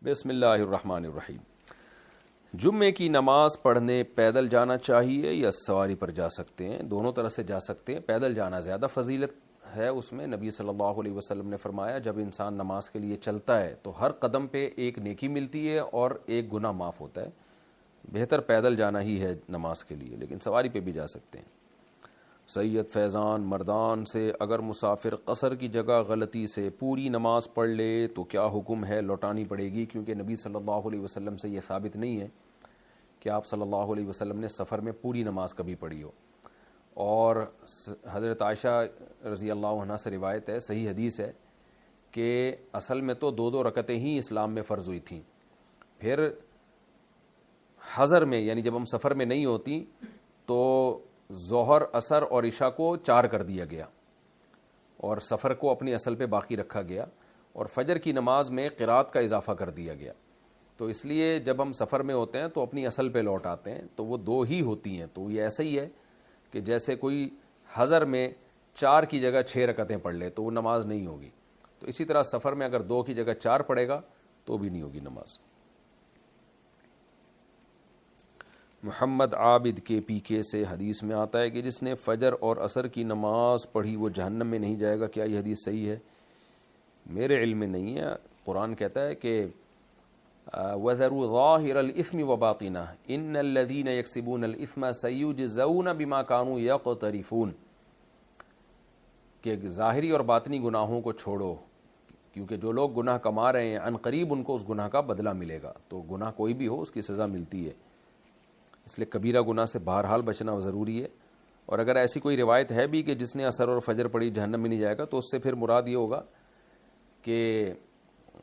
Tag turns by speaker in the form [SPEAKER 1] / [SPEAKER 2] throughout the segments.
[SPEAKER 1] بسم اللہ الرحمن الرحیم۔ جمعے کی نماز پڑھنے پیدل جانا چاہیے یا سواری پر جا سکتے ہیں؟ دونوں طرح سے جا سکتے ہیں۔ پیدل جانا زیادہ فضیلت ہے، اس میں نبی صلی اللہ علیہ وسلم نے فرمایا جب انسان نماز کے لیے چلتا ہے تو ہر قدم پہ ایک نیکی ملتی ہے اور ایک گناہ معاف ہوتا ہے۔ بہتر پیدل جانا ہی ہے نماز کے لیے، لیکن سواری پہ بھی جا سکتے ہیں۔ سید فیضان مردان سے اگر مسافر قصر کی جگہ غلطی سے پوری نماز پڑھ لے تو کیا حکم ہے؟ لوٹانی پڑے گی، کیونکہ نبی صلی اللہ علیہ وسلم سے یہ ثابت نہیں ہے کہ آپ صلی اللہ علیہ وسلم نے سفر میں پوری نماز کبھی پڑھی ہو۔ اور حضرت عائشہ رضی اللہ عنہا سے روایت ہے، صحیح حدیث ہے کہ اصل میں تو دو رکعتیں ہی اسلام میں فرض ہوئی تھیں، پھر حضر میں یعنی جب ہم سفر میں نہیں ہوتی تو ظہر عصر اور عشاء کو 4 کر دیا گیا اور سفر کو اپنی اصل پہ باقی رکھا گیا، اور فجر کی نماز میں قرات کا اضافہ کر دیا گیا۔ تو اس لیے جب ہم سفر میں ہوتے ہیں تو اپنی اصل پہ لوٹ آتے ہیں، تو وہ 2 ہی ہوتی ہیں۔ تو یہ ایسا ہی ہے کہ جیسے کوئی حضر میں 4 کی جگہ 6 رکعتیں پڑھ لے تو وہ نماز نہیں ہوگی، تو اسی طرح سفر میں اگر 2 کی جگہ 4 پڑھے گا تو بھی نہیں ہوگی نماز۔ محمد عابد کے پی کے سے حدیث میں آتا ہے کہ جس نے فجر اور عصر کی نماز پڑھی وہ جہنم میں نہیں جائے گا، کیا یہ حدیث صحیح ہے؟ میرے علم میں نہیں ہے۔ قرآن کہتا ہے کہ وَذَرُوا ظَاهِرَ الْإِثْمِ وَبَاطِنَهُ إِنَّ الَّذِينَ يَكْسِبُونَ الْإِثْمَ سَيُجْزَوْنَ بِمَا كَانُوا يَقْتَرِفُونَ، کہ ظاہری اور باطنی گناہوں کو چھوڑو، کیونکہ جو لوگ گناہ کما رہے ہیں عن قریب ان کو اس گناہ کا بدلہ ملے گا۔ تو گناہ کوئی بھی ہو اس کی سزا ملتی ہے، اس لیے کبیرہ گناہ سے بہرحال بچنا ضروری ہے۔ اور اگر ایسی کوئی روایت ہے بھی کہ جس نے عصر اور فجر پڑھی جہنم میں نہیں جائے گا، تو اس سے پھر مراد یہ ہوگا کہ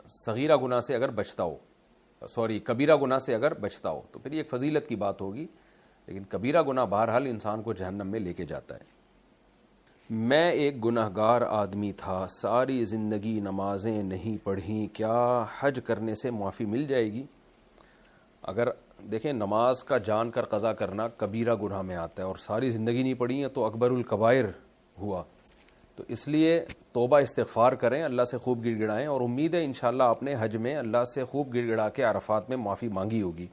[SPEAKER 1] صغیرہ گناہ سے اگر بچتا ہو، کبیرہ گناہ سے اگر بچتا ہو تو پھر یہ ایک فضیلت کی بات ہوگی، لیکن کبیرہ گناہ بہرحال انسان کو جہنم میں لے کے جاتا ہے۔ میں ایک گناہ گار آدمی تھا، ساری زندگی نمازیں نہیں پڑھیں، کیا حج کرنے سے معافی مل جائے گی؟ اگر دیکھیں نماز کا جان کر قضا کرنا کبیرہ گناہ میں آتا ہے، اور ساری زندگی نہیں پڑھی ہے تو اکبر الکبائر ہوا، تو اس لیے توبہ استغفار کریں، اللہ سے خوب گڑ گڑائیں، اور امید ہے انشاءاللہ آپ نے حج میں اللہ سے خوب گڑ گڑا کے عرفات میں معافی مانگی ہوگی۔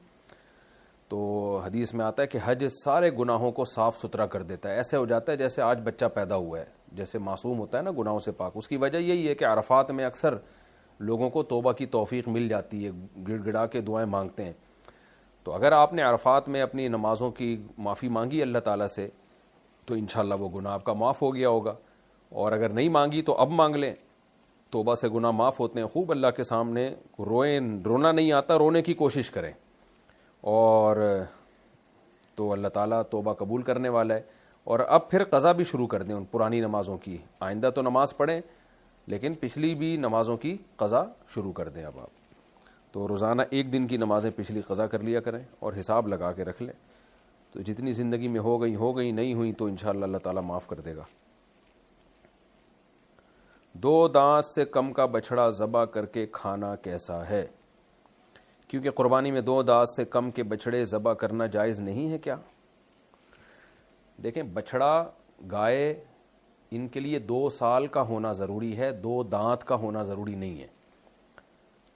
[SPEAKER 1] تو حدیث میں آتا ہے کہ حج سارے گناہوں کو صاف ستھرا کر دیتا ہے، ایسے ہو جاتا ہے جیسے آج بچہ پیدا ہوا ہے، جیسے معصوم ہوتا ہے نا گناہوں سے پاک۔ اس کی وجہ یہی ہے کہ عرفات میں اکثر لوگوں کو توبہ کی توفیق مل جاتی ہے، گڑ گڑا کے دعائیں مانگتے ہیں۔ تو اگر آپ نے عرفات میں اپنی نمازوں کی معافی مانگی اللہ تعالیٰ سے تو انشاءاللہ وہ گناہ آپ کا معاف ہو گیا ہوگا، اور اگر نہیں مانگی تو اب مانگ لیں، توبہ سے گناہ معاف ہوتے ہیں۔ خوب اللہ کے سامنے روئیں، رونا نہیں آتا رونے کی کوشش کریں، اور تو اللہ تعالیٰ توبہ قبول کرنے والا ہے۔ اور اب پھر قضا بھی شروع کر دیں ان پرانی نمازوں کی، آئندہ تو نماز پڑھیں لیکن پچھلی بھی نمازوں کی قضا شروع کر دیں اب آپ۔ تو روزانہ 1 دن کی نمازیں پچھلی قضا کر لیا کریں اور حساب لگا کے رکھ لیں، تو جتنی زندگی میں ہو گئی، نہیں ہوئی تو انشاءاللہ اللہ تعالیٰ معاف کر دے گا۔ 2 دانت سے کم کا بچھڑا ذبح کر کے کھانا کیسا ہے؟ کیونکہ قربانی میں 2 دانت سے کم کے بچھڑے ذبح کرنا جائز نہیں ہے کیا؟ دیکھیں بچھڑا گائے ان کے لیے 2 سال کا ہونا ضروری ہے، 2 دانت کا ہونا ضروری نہیں ہے۔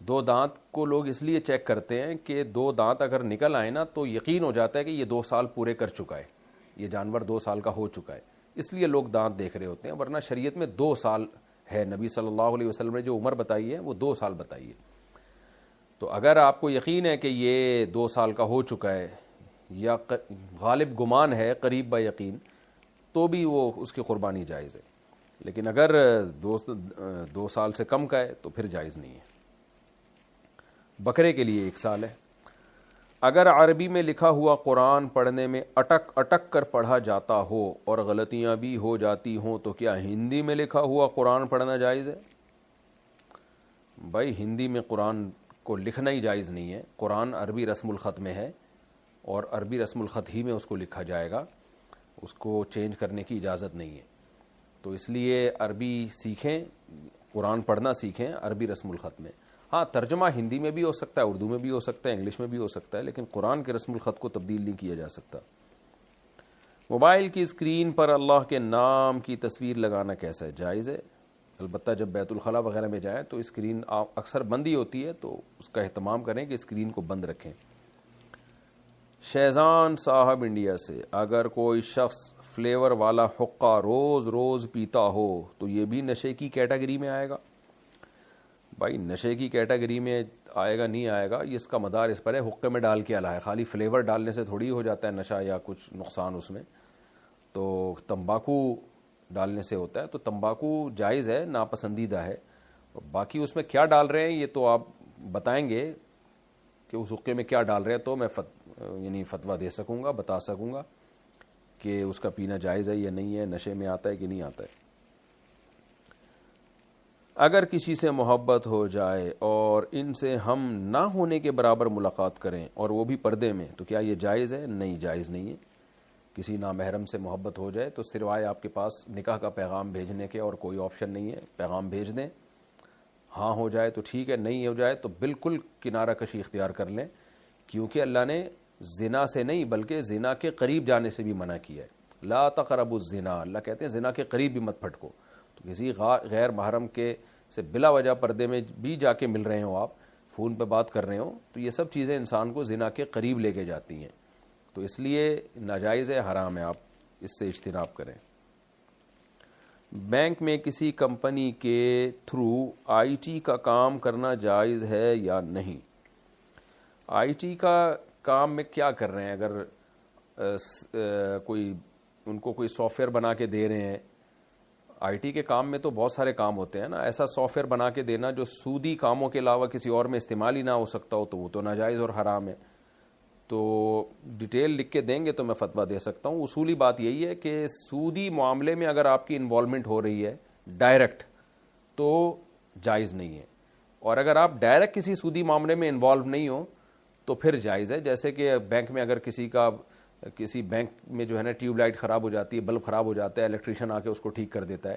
[SPEAKER 1] 2 دانت کو لوگ اس لیے چیک کرتے ہیں کہ 2 دانت اگر نکل آئے نا تو یقین ہو جاتا ہے کہ یہ 2 سال پورے کر چکا ہے، یہ جانور 2 سال کا ہو چکا ہے، اس لیے لوگ دانت دیکھ رہے ہوتے ہیں، ورنہ شریعت میں 2 سال ہے۔ نبی صلی اللہ علیہ وسلم نے جو عمر بتائی ہے وہ 2 سال بتائی ہے۔ تو اگر آپ کو یقین ہے کہ یہ 2 سال کا ہو چکا ہے، یا غالب گمان ہے قریب با یقین، تو بھی وہ اس کی قربانی جائز ہے، لیکن اگر 2 سال سے کم کا ہے تو پھر جائز نہیں ہے۔ بکرے کے لیے 1 سال ہے۔ اگر عربی میں لکھا ہوا قرآن پڑھنے میں اٹک اٹک کر پڑھا جاتا ہو اور غلطیاں بھی ہو جاتی ہوں تو کیا ہندی میں لکھا ہوا قرآن پڑھنا جائز ہے؟ بھائی ہندی میں قرآن کو لکھنا ہی جائز نہیں ہے، قرآن عربی رسم الخط میں ہے، اور عربی رسم الخط ہی میں اس کو لکھا جائے گا، اس کو چینج کرنے کی اجازت نہیں ہے۔ تو اس لیے عربی سیکھیں، قرآن پڑھنا سیکھیں عربی رسم الخط میں۔ ہاں ترجمہ ہندی میں بھی ہو سکتا ہے، اردو میں بھی ہو سکتا ہے، انگلش میں بھی ہو سکتا ہے، لیکن قرآن کے رسم الخط کو تبدیل نہیں کیا جا سکتا۔ موبائل کی اسکرین پر اللہ کے نام کی تصویر لگانا کیسا ہے؟ جائز ہے؟ البتہ جب بیت الخلاء وغیرہ میں جائیں تو اسکرین اکثر بند ہی ہوتی ہے، تو اس کا اہتمام کریں کہ اسکرین کو بند رکھیں۔ شہزان صاحب انڈیا سے، اگر کوئی شخص فلیور والا حقہ روز روز پیتا ہو تو یہ بھی نشے کی کیٹیگری میں آئے گا؟ بھائی نشے کی کیٹیگری میں آئے گا نہیں آئے گا، یہ اس کا مدار اس پر ہے حقے میں ڈال کے الا ہے، خالی فلیور ڈالنے سے تھوڑی ہو جاتا ہے نشہ یا کچھ نقصان اس میں، تو تمباکو ڈالنے سے ہوتا ہے، تو تمباکو جائز ہے، ناپسندیدہ ہے، باقی اس میں کیا ڈال رہے ہیں یہ تو آپ بتائیں گے کہ اس حقے میں کیا ڈال رہے ہیں، تو میں یعنی فتویٰ دے سکوں گا، بتا سکوں گا کہ اس کا پینا جائز ہے یا نہیں ہے، نشے میں آتا ہے کہ نہیں آتا ہے۔ اگر کسی سے محبت ہو جائے اور ان سے ہم نہ ہونے کے برابر ملاقات کریں اور وہ بھی پردے میں، تو کیا یہ جائز ہے؟ نہیں، جائز نہیں ہے۔ کسی نامحرم سے محبت ہو جائے تو سوائے آپ کے پاس نکاح کا پیغام بھیجنے کے اور کوئی آپشن نہیں ہے، پیغام بھیج دیں، ہاں ہو جائے تو ٹھیک ہے، نہیں ہو جائے تو بالکل کنارہ کشی اختیار کر لیں، کیونکہ اللہ نے زنا سے نہیں بلکہ زنا کے قریب جانے سے بھی منع کیا ہے۔ لا تقربوا الزنا، اللہ کہتے ہیں زنا کے قریب بھی مت پھٹکو، تو کسی غیر محرم کے سے بلا وجہ پردے میں بھی جا کے مل رہے ہوں، آپ فون پہ بات کر رہے ہوں، تو یہ سب چیزیں انسان کو زنا کے قریب لے کے جاتی ہیں، تو اس لیے ناجائز ہے، حرام ہے، آپ اس سے اجتناب کریں۔ بینک میں کسی کمپنی کے تھرو آئی ٹی کا کام کرنا جائز ہے یا نہیں؟ آئی ٹی کا کام میں کیا کر رہے ہیں؟ اگر کوئی ان کو کوئی سافٹ ویئر بنا کے دے رہے ہیں، آئی ٹی کے کام میں تو بہت سارے کام ہوتے ہیں نا، ایسا سافٹ ویئر بنا کے دینا جو سودی کاموں کے علاوہ کسی اور میں استعمال ہی نہ ہو سکتا ہو، تو وہ تو ناجائز اور حرام ہے۔ تو ڈیٹیل لکھ کے دیں گے تو میں فتویٰ دے سکتا ہوں۔ اصولی بات یہی ہے کہ سودی معاملے میں اگر آپ کی انوالومنٹ ہو رہی ہے ڈائریکٹ تو جائز نہیں ہے، اور اگر آپ ڈائریکٹ کسی سودی معاملے میں انوالو نہیں ہو تو پھر جائز ہے۔ جیسے کہ بینک میں اگر کسی بینک میں جو ہے نا ٹیوب لائٹ خراب ہو جاتی ہے، بلب خراب ہو جاتا ہے، الیکٹریشین آ کے اس کو ٹھیک کر دیتا ہے،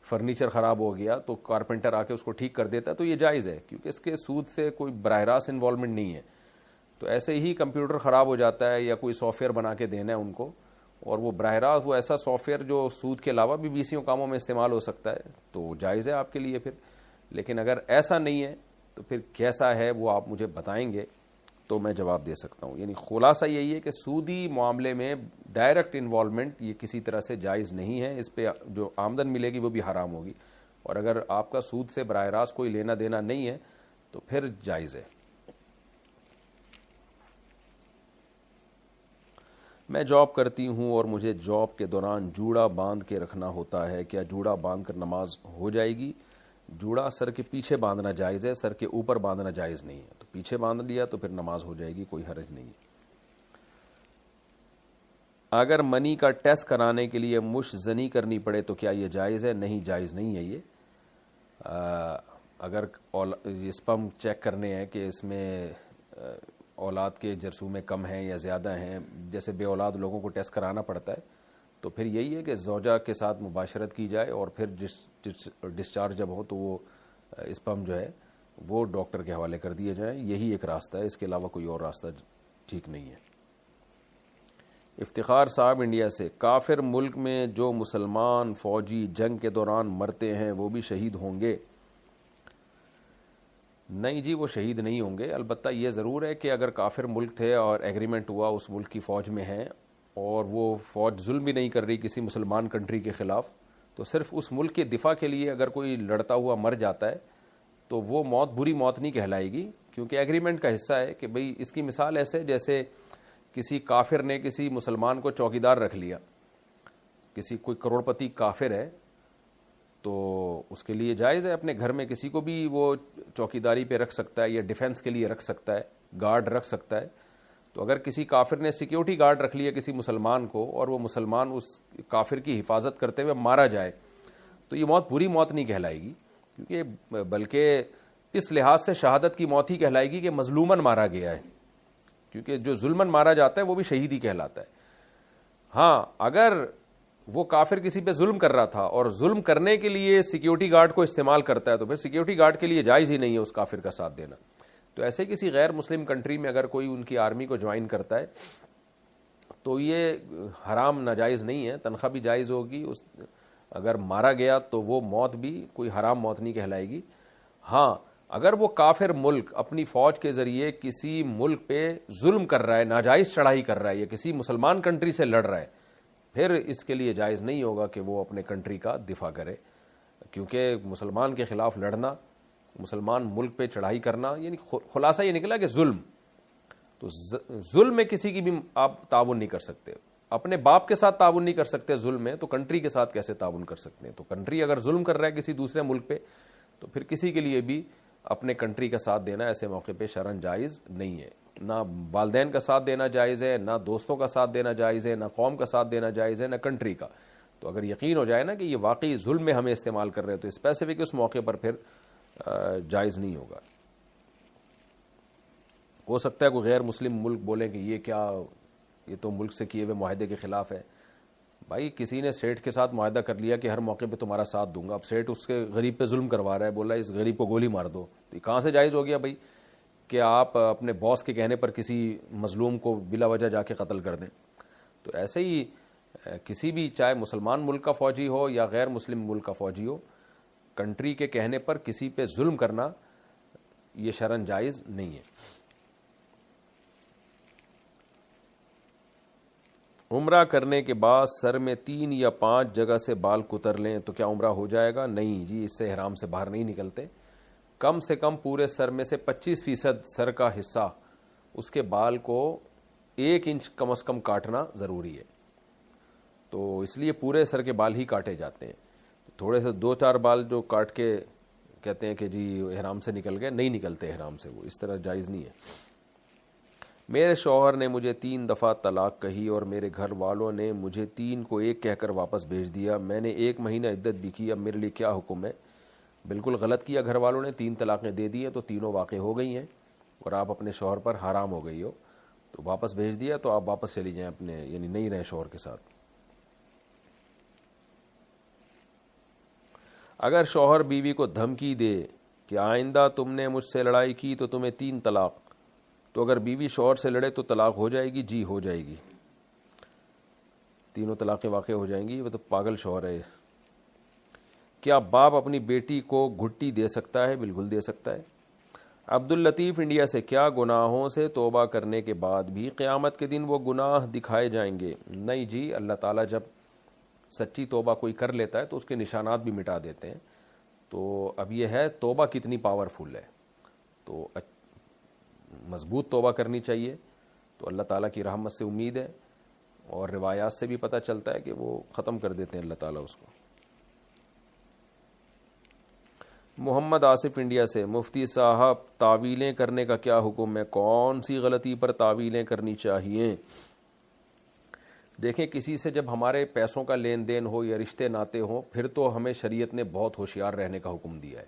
[SPEAKER 1] فرنیچر خراب ہو گیا تو کارپینٹر آ کے اس کو ٹھیک کر دیتا ہے، تو یہ جائز ہے کیونکہ اس کے سود سے کوئی براہ راست انوالومنٹ نہیں ہے۔ تو ایسے ہی کمپیوٹر خراب ہو جاتا ہے یا کوئی سافٹ ویئر بنا کے دینا ہے ان کو، اور وہ براہ راست وہ ایسا سافٹ ویئر جو سود کے علاوہ بھی بیسیوں کاموں میں استعمال ہو سکتا ہے، تو جائز ہے آپ کے لیے پھر۔ لیکن اگر ایسا نہیں ہے تو پھر کیسا ہے وہ آپ مجھے بتائیں گے تو میں جواب دے سکتا ہوں۔ یعنی خلاصہ یہی ہے کہ سودی معاملے میں ڈائریکٹ انوالومنٹ یہ کسی طرح سے جائز نہیں ہے، اس پہ جو آمدن ملے گی وہ بھی حرام ہوگی، اور اگر آپ کا سود سے براہ راست کوئی لینا دینا نہیں ہے تو پھر جائز ہے۔ میں جاب کرتی ہوں اور مجھے جاب کے دوران جوڑا باندھ کے رکھنا ہوتا ہے، کیا جوڑا باندھ کر نماز ہو جائے گی؟ جوڑا سر کے پیچھے باندھنا جائز ہے، سر کے اوپر باندھنا جائز نہیں ہے، تو پیچھے باندھ لیا تو پھر نماز ہو جائے گی، کوئی حرج نہیں ہے۔ اگر منی کا ٹیسٹ کرانے کے لیے مش زنی کرنی پڑے تو کیا یہ جائز ہے؟ نہیں، جائز نہیں ہے یہ۔ اگر اسپم چیک کرنے ہیں کہ اس میں اولاد کے جرثومے کم ہیں یا زیادہ ہیں، جیسے بے اولاد لوگوں کو ٹیسٹ کرانا پڑتا ہے، تو پھر یہی ہے کہ زوجہ کے ساتھ مباشرت کی جائے اور پھر ڈسچارج جب ہو تو وہ اسپم جو ہے وہ ڈاکٹر کے حوالے کر دیے جائیں، یہی ایک راستہ ہے، اس کے علاوہ کوئی اور راستہ ٹھیک نہیں ہے۔ افتخار صاحب انڈیا سے، کافر ملک میں جو مسلمان فوجی جنگ کے دوران مرتے ہیں وہ بھی شہید ہوں گے؟ نہیں جی، وہ شہید نہیں ہوں گے، البتہ یہ ضرور ہے کہ اگر کافر ملک تھے اور ایگریمنٹ ہوا اس ملک کی فوج میں ہیں اور وہ فوج ظلم بھی نہیں کر رہی کسی مسلمان کنٹری کے خلاف، تو صرف اس ملک کے دفاع کے لیے اگر کوئی لڑتا ہوا مر جاتا ہے تو وہ موت بری موت نہیں کہلائے گی، کیونکہ ایگریمنٹ کا حصہ ہے کہ بھئی اس کی مثال ایسے جیسے کسی کافر نے کسی مسلمان کو چوکیدار رکھ لیا، کوئی کروڑ پتی کافر ہے تو اس کے لیے جائز ہے اپنے گھر میں کسی کو بھی وہ چوکیداری پہ رکھ سکتا ہے یا ڈیفنس کے لیے رکھ سکتا ہے، گارڈ رکھ سکتا ہے۔ تو اگر کسی کافر نے سیکیورٹی گارڈ رکھ لیا کسی مسلمان کو اور وہ مسلمان اس کافر کی حفاظت کرتے ہوئے مارا جائے تو یہ موت بری موت نہیں کہلائے گی، کیونکہ بلکہ اس لحاظ سے شہادت کی موت ہی کہلائے گی کہ مظلومن مارا گیا ہے، کیونکہ جو ظلمن مارا جاتا ہے وہ بھی شہید ہی کہلاتا ہے۔ ہاں، اگر وہ کافر کسی پہ ظلم کر رہا تھا اور ظلم کرنے کے لیے سیکیورٹی گارڈ کو استعمال کرتا ہے تو پھر سیکیورٹی گارڈ کے لیے جائز ہی نہیں ہے اس کافر کا ساتھ دینا۔ تو ایسے کسی غیر مسلم کنٹری میں اگر کوئی ان کی آرمی کو جوائن کرتا ہے تو یہ حرام ناجائز نہیں ہے، تنخواہ بھی جائز ہوگی، اگر مارا گیا تو وہ موت بھی کوئی حرام موت نہیں کہلائے گی. ہاں اگر وہ کافر ملک اپنی فوج کے ذریعے کسی ملک پہ ظلم کر رہا ہے, ناجائز چڑھائی کر رہا ہے, یا کسی مسلمان کنٹری سے لڑ رہا ہے, پھر اس کے لیے جائز نہیں ہوگا کہ وہ اپنے کنٹری کا دفاع کرے, کیونکہ مسلمان کے خلاف لڑنا, مسلمان ملک پہ چڑھائی کرنا, یعنی خلاصہ یہ نکلا کہ ظلم. تو ظلم میں کسی کی بھی آپ تعاون نہیں کر سکتے. اپنے باپ کے ساتھ تعاون نہیں کر سکتے ظلم میں, تو کنٹری کے ساتھ کیسے تعاون کر سکتے ہیں؟ تو کنٹری اگر ظلم کر رہا ہے کسی دوسرے ملک پہ, تو پھر کسی کے لیے بھی اپنے کنٹری کا ساتھ دینا ایسے موقع پہ شرعاً جائز نہیں ہے. نہ والدین کا ساتھ دینا جائز ہے, نہ دوستوں کا ساتھ دینا جائز ہے, نہ قوم کا ساتھ دینا جائز ہے, نہ کنٹری کا. تو اگر یقین ہو جائے نا کہ یہ واقعی ظلم میں ہمیں استعمال کر رہے ہیں, تو اسپیسیفک اس موقع پر پھر جائز نہیں ہوگا. ہو سکتا ہے کوئی غیر مسلم ملک بولیں کہ یہ کیا, یہ تو ملک سے کیے ہوئے معاہدے کے خلاف ہے. بھائی کسی نے سیٹھ کے ساتھ معاہدہ کر لیا کہ ہر موقع پہ تمہارا ساتھ دوں گا, اب سیٹھ اس کے غریب پہ ظلم کروا رہا ہے, بولا اس غریب کو گولی مار دو, تو یہ کہاں سے جائز ہو گیا بھائی کہ آپ اپنے باس کے کہنے پر کسی مظلوم کو بلا وجہ جا کے قتل کر دیں؟ تو ایسے ہی کسی بھی, چاہے مسلمان ملک کا فوجی ہو یا غیر مسلم ملک کا فوجی ہو, کنٹری کے کہنے پر کسی پہ ظلم کرنا یہ شرعاً جائز نہیں ہے. عمرہ کرنے کے بعد سر میں 3 یا 5 جگہ سے بال کتر لیں تو کیا عمرہ ہو جائے گا؟ نہیں جی, اس سے احرام سے باہر نہیں نکلتے. کم سے کم پورے سر میں سے 25% سر کا حصہ, اس کے بال کو 1 انچ کم از کم کاٹنا ضروری ہے. تو اس لیے پورے سر کے بال ہی کاٹے جاتے ہیں. تھوڑے سے 2-4 بال جو کاٹ کے کہتے ہیں کہ جی احرام سے نکل گئے, نہیں نکلتے احرام سے, وہ اس طرح جائز نہیں ہے. میرے شوہر نے مجھے 3 دفعہ طلاق کہی اور میرے گھر والوں نے مجھے 3 کو 1 کہہ کر واپس بھیج دیا. میں نے 1 مہینہ عدت بھی کی, اب میرے لیے کیا حکم ہے؟ بالکل غلط کیا گھر والوں نے, 3 طلاقیں دے دی ہیں تو تینوں واقع ہو گئی ہیں اور آپ اپنے شوہر پر حرام ہو گئی ہو, تو واپس بھیج دیا تو آپ واپس چلی جائیں اپنے, یعنی نہیں رہیں شوہر کے ساتھ. اگر شوہر بیوی کو دھمکی دے کہ آئندہ تم نے مجھ سے لڑائی کی تو تمہیں 3 طلاق, تو اگر بیوی شوہر سے لڑے تو طلاق ہو جائے گی؟ جی ہو جائے گی, تینوں طلاقیں واقع ہو جائیں گی. وہ تو پاگل شوہر ہے. کیا باپ اپنی بیٹی کو گھٹی دے سکتا ہے؟ بالکل دے سکتا ہے. عبد اللطیف انڈیا سے, کیا گناہوں سے توبہ کرنے کے بعد بھی قیامت کے دن وہ گناہ دکھائے جائیں گے؟ نہیں جی, اللہ تعالیٰ جب سچی توبہ کوئی کر لیتا ہے تو اس کے نشانات بھی مٹا دیتے ہیں. تو اب یہ ہے توبہ کتنی پاورفل ہے, تو مضبوط توبہ کرنی چاہیے. تو اللہ تعالیٰ کی رحمت سے امید ہے, اور روایات سے بھی پتہ چلتا ہے کہ وہ ختم کر دیتے ہیں اللہ تعالیٰ اس کو. محمد آصف انڈیا سے, مفتی صاحب تعویلیں کرنے کا کیا حکم ہے؟ کون سی غلطی پر تعویلیں کرنی چاہیے؟ دیکھیں, کسی سے جب ہمارے پیسوں کا لین دین ہو یا رشتے ناتے ہوں, پھر تو ہمیں شریعت نے بہت ہوشیار رہنے کا حکم دیا ہے.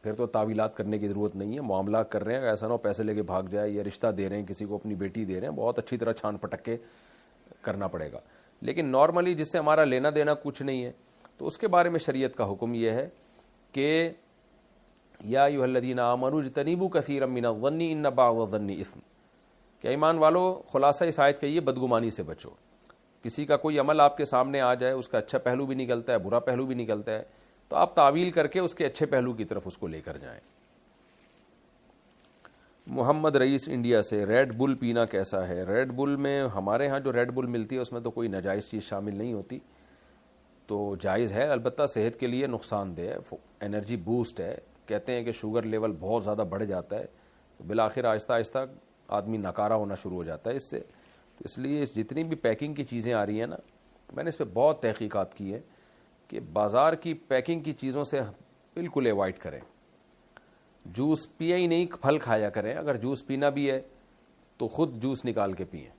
[SPEAKER 1] پھر تو تعویلات کرنے کی ضرورت نہیں ہے. معاملات کر رہے ہیں, ایسا نہ ہو پیسے لے کے بھاگ جائے, یا رشتہ دے رہے ہیں کسی کو, اپنی بیٹی دے رہے ہیں, بہت اچھی طرح چھان پٹک کے کرنا پڑے گا. لیکن نارملی جس سے ہمارا لینا دینا کچھ نہیں ہے, تو اس کے بارے میں شریعت کا حکم یہ ہے کہ یا ایھا الذین آمنوا اجتنبوا کثیرا من الظن ان بعض الظن اثم, کہ ایمان والو خلاصہ اس آیت کا یہ, بدگمانی سے بچو. کسی کا کوئی عمل آپ کے سامنے آ جائے, اس کا اچھا پہلو بھی نکلتا ہے, برا پہلو بھی نکلتا ہے, تو آپ تعویل کر کے اس کے اچھے پہلو کی طرف اس کو لے کر جائیں. محمد رئیس انڈیا سے, ریڈ بل پینا کیسا ہے؟ ریڈ بل میں, ہمارے ہاں جو ریڈ بل ملتی ہے اس میں تو کوئی ناجائز چیز شامل نہیں ہوتی, تو جائز ہے. البتہ صحت کے لیے نقصان دہ ہے, انرجی بوسٹ ہے. کہتے ہیں کہ شوگر لیول بہت زیادہ بڑھ جاتا ہے, تو بالآخر آہستہ آہستہ آدمی ناکارہ ہونا شروع ہو جاتا ہے اس سے. تو اس لیے جتنی بھی پیکنگ کی چیزیں آ رہی ہیں نا, میں نے اس پہ بہت تحقیقات کی ہے کہ بازار کی پیکنگ کی چیزوں سے بالکل ایوائڈ کریں. جوس پیا ہی نہیں, پھل کھایا کریں. اگر جوس پینا بھی ہے تو خود جوس نکال کے پئیں.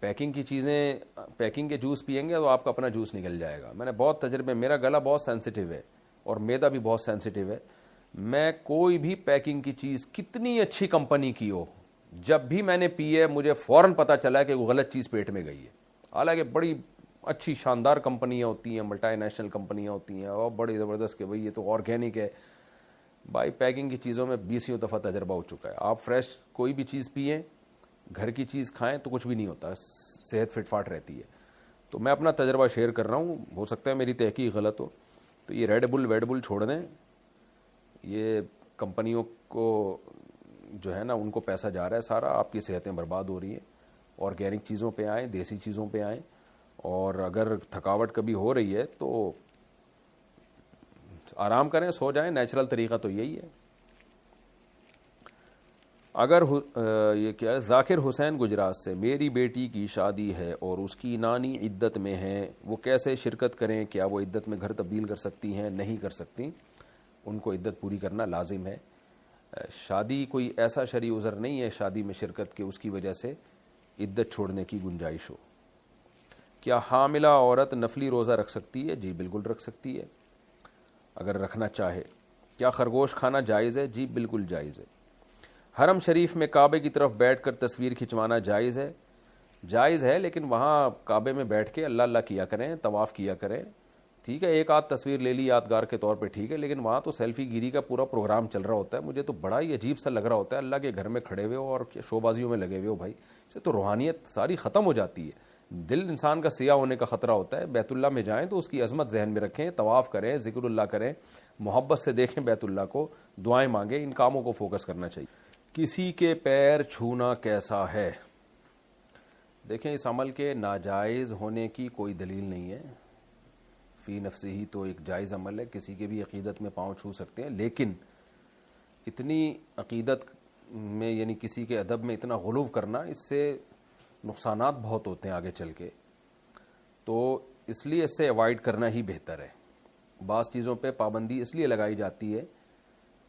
[SPEAKER 1] پیکنگ کی چیزیں, پیکنگ کے جوس پئیں گے تو آپ کا اپنا جوس نکل جائے گا. میں نے بہت تجربے, میرا گلا بہت سینسیٹیو ہے اور میدا بھی بہت سینسیٹیو ہے. میں کوئی بھی پیکنگ کی چیز کتنی اچھی کمپنی کی ہو, جب بھی میں نے پی ہے مجھے فوراً پتہ چلا کہ وہ غلط چیز پیٹ میں گئی ہے. حالانکہ بڑی اچھی شاندار کمپنیاں ہوتی ہیں, ملٹی نیشنل کمپنیاں ہوتی ہیں, اور بڑی زبردست کہ بھئی یہ تو آرگینک ہے. بھائی پیکنگ کی چیزوں میں 20 دفعہ تجربہ ہو چکا ہے. آپ فریش کوئی بھی چیز پئیں, گھر کی چیز کھائیں تو کچھ بھی نہیں ہوتا, صحت فٹ فاٹ رہتی ہے. تو میں اپنا تجربہ شیئر کر رہا ہوں, ہو سکتا ہے میری تحقیق غلط ہو. تو یہ ریڈ بل ویڈ بل چھوڑ دیں, یہ کمپنیوں کو جو ہے نا ان کو پیسہ جا رہا ہے سارا, آپ کی صحتیں برباد ہو رہی ہیں. آرگینک چیزوں پہ آئیں, دیسی چیزوں پہ آئیں, اور اگر تھکاوٹ کبھی ہو رہی ہے تو آرام کریں, سو جائیں. نیچرل طریقہ تو یہی ہے. اگر یہ کیا ہے, ذاکر حسین گجرات سے, میری بیٹی کی شادی ہے اور اس کی نانی عدت میں ہیں, وہ کیسے شرکت کریں؟ کیا وہ عدت میں گھر تبدیل کر سکتی ہیں؟ نہیں کر سکتی, ان کو عدت پوری کرنا لازم ہے. شادی کوئی ایسا شرعی عذر نہیں ہے شادی میں شرکت کے اس کی وجہ سے عدت چھوڑنے کی گنجائش ہو. کیا حاملہ عورت نفلی روزہ رکھ سکتی ہے؟ جی بالکل رکھ سکتی ہے اگر رکھنا چاہے. کیا خرگوش کھانا جائز ہے؟ جی بالکل جائز ہے. حرم شریف میں کعبے کی طرف بیٹھ کر تصویر کھنچوانا جائز ہے؟ جائز ہے, لیکن وہاں کعبے میں بیٹھ کے اللہ اللہ کیا کریں, طواف کیا کریں. ٹھیک ہے, ایک آدھ تصویر لے لی یادگار کے طور پہ, ٹھیک ہے, لیکن وہاں تو سیلفی گیری کا پورا پروگرام چل رہا ہوتا ہے. مجھے تو بڑا ہی عجیب سا لگ رہا ہوتا ہے, اللہ کے گھر میں کھڑے ہوئے ہو اور شو بازیوں میں لگے ہوئے ہو. بھائی اس سے تو روحانیت ساری ختم ہو جاتی ہے. دل انسان کا سیاہ ہونے کا خطرہ ہوتا ہے. بیت اللہ میں جائیں تو اس کی عظمت ذہن میں رکھیں, طواف کریں, ذکر اللہ کریں, محبت سے دیکھیں بیت اللہ کو, دعائیں مانگیں. ان کاموں کو فوکس کرنا چاہیے. کسی کے پیر چھونا کیسا ہے؟ دیکھیں, اس عمل کے ناجائز ہونے کی کوئی دلیل نہیں ہے. فی نفسی ہی تو ایک جائز عمل ہے, کسی کے بھی عقیدت میں پاؤں چھو سکتے ہیں, لیکن اتنی عقیدت میں یعنی کسی کے ادب میں اتنا غلو کرنا, اس سے نقصانات بہت ہوتے ہیں آگے چل کے. تو اس لیے اس سے اوائڈ کرنا ہی بہتر ہے. بعض چیزوں پہ پابندی اس لیے لگائی جاتی ہے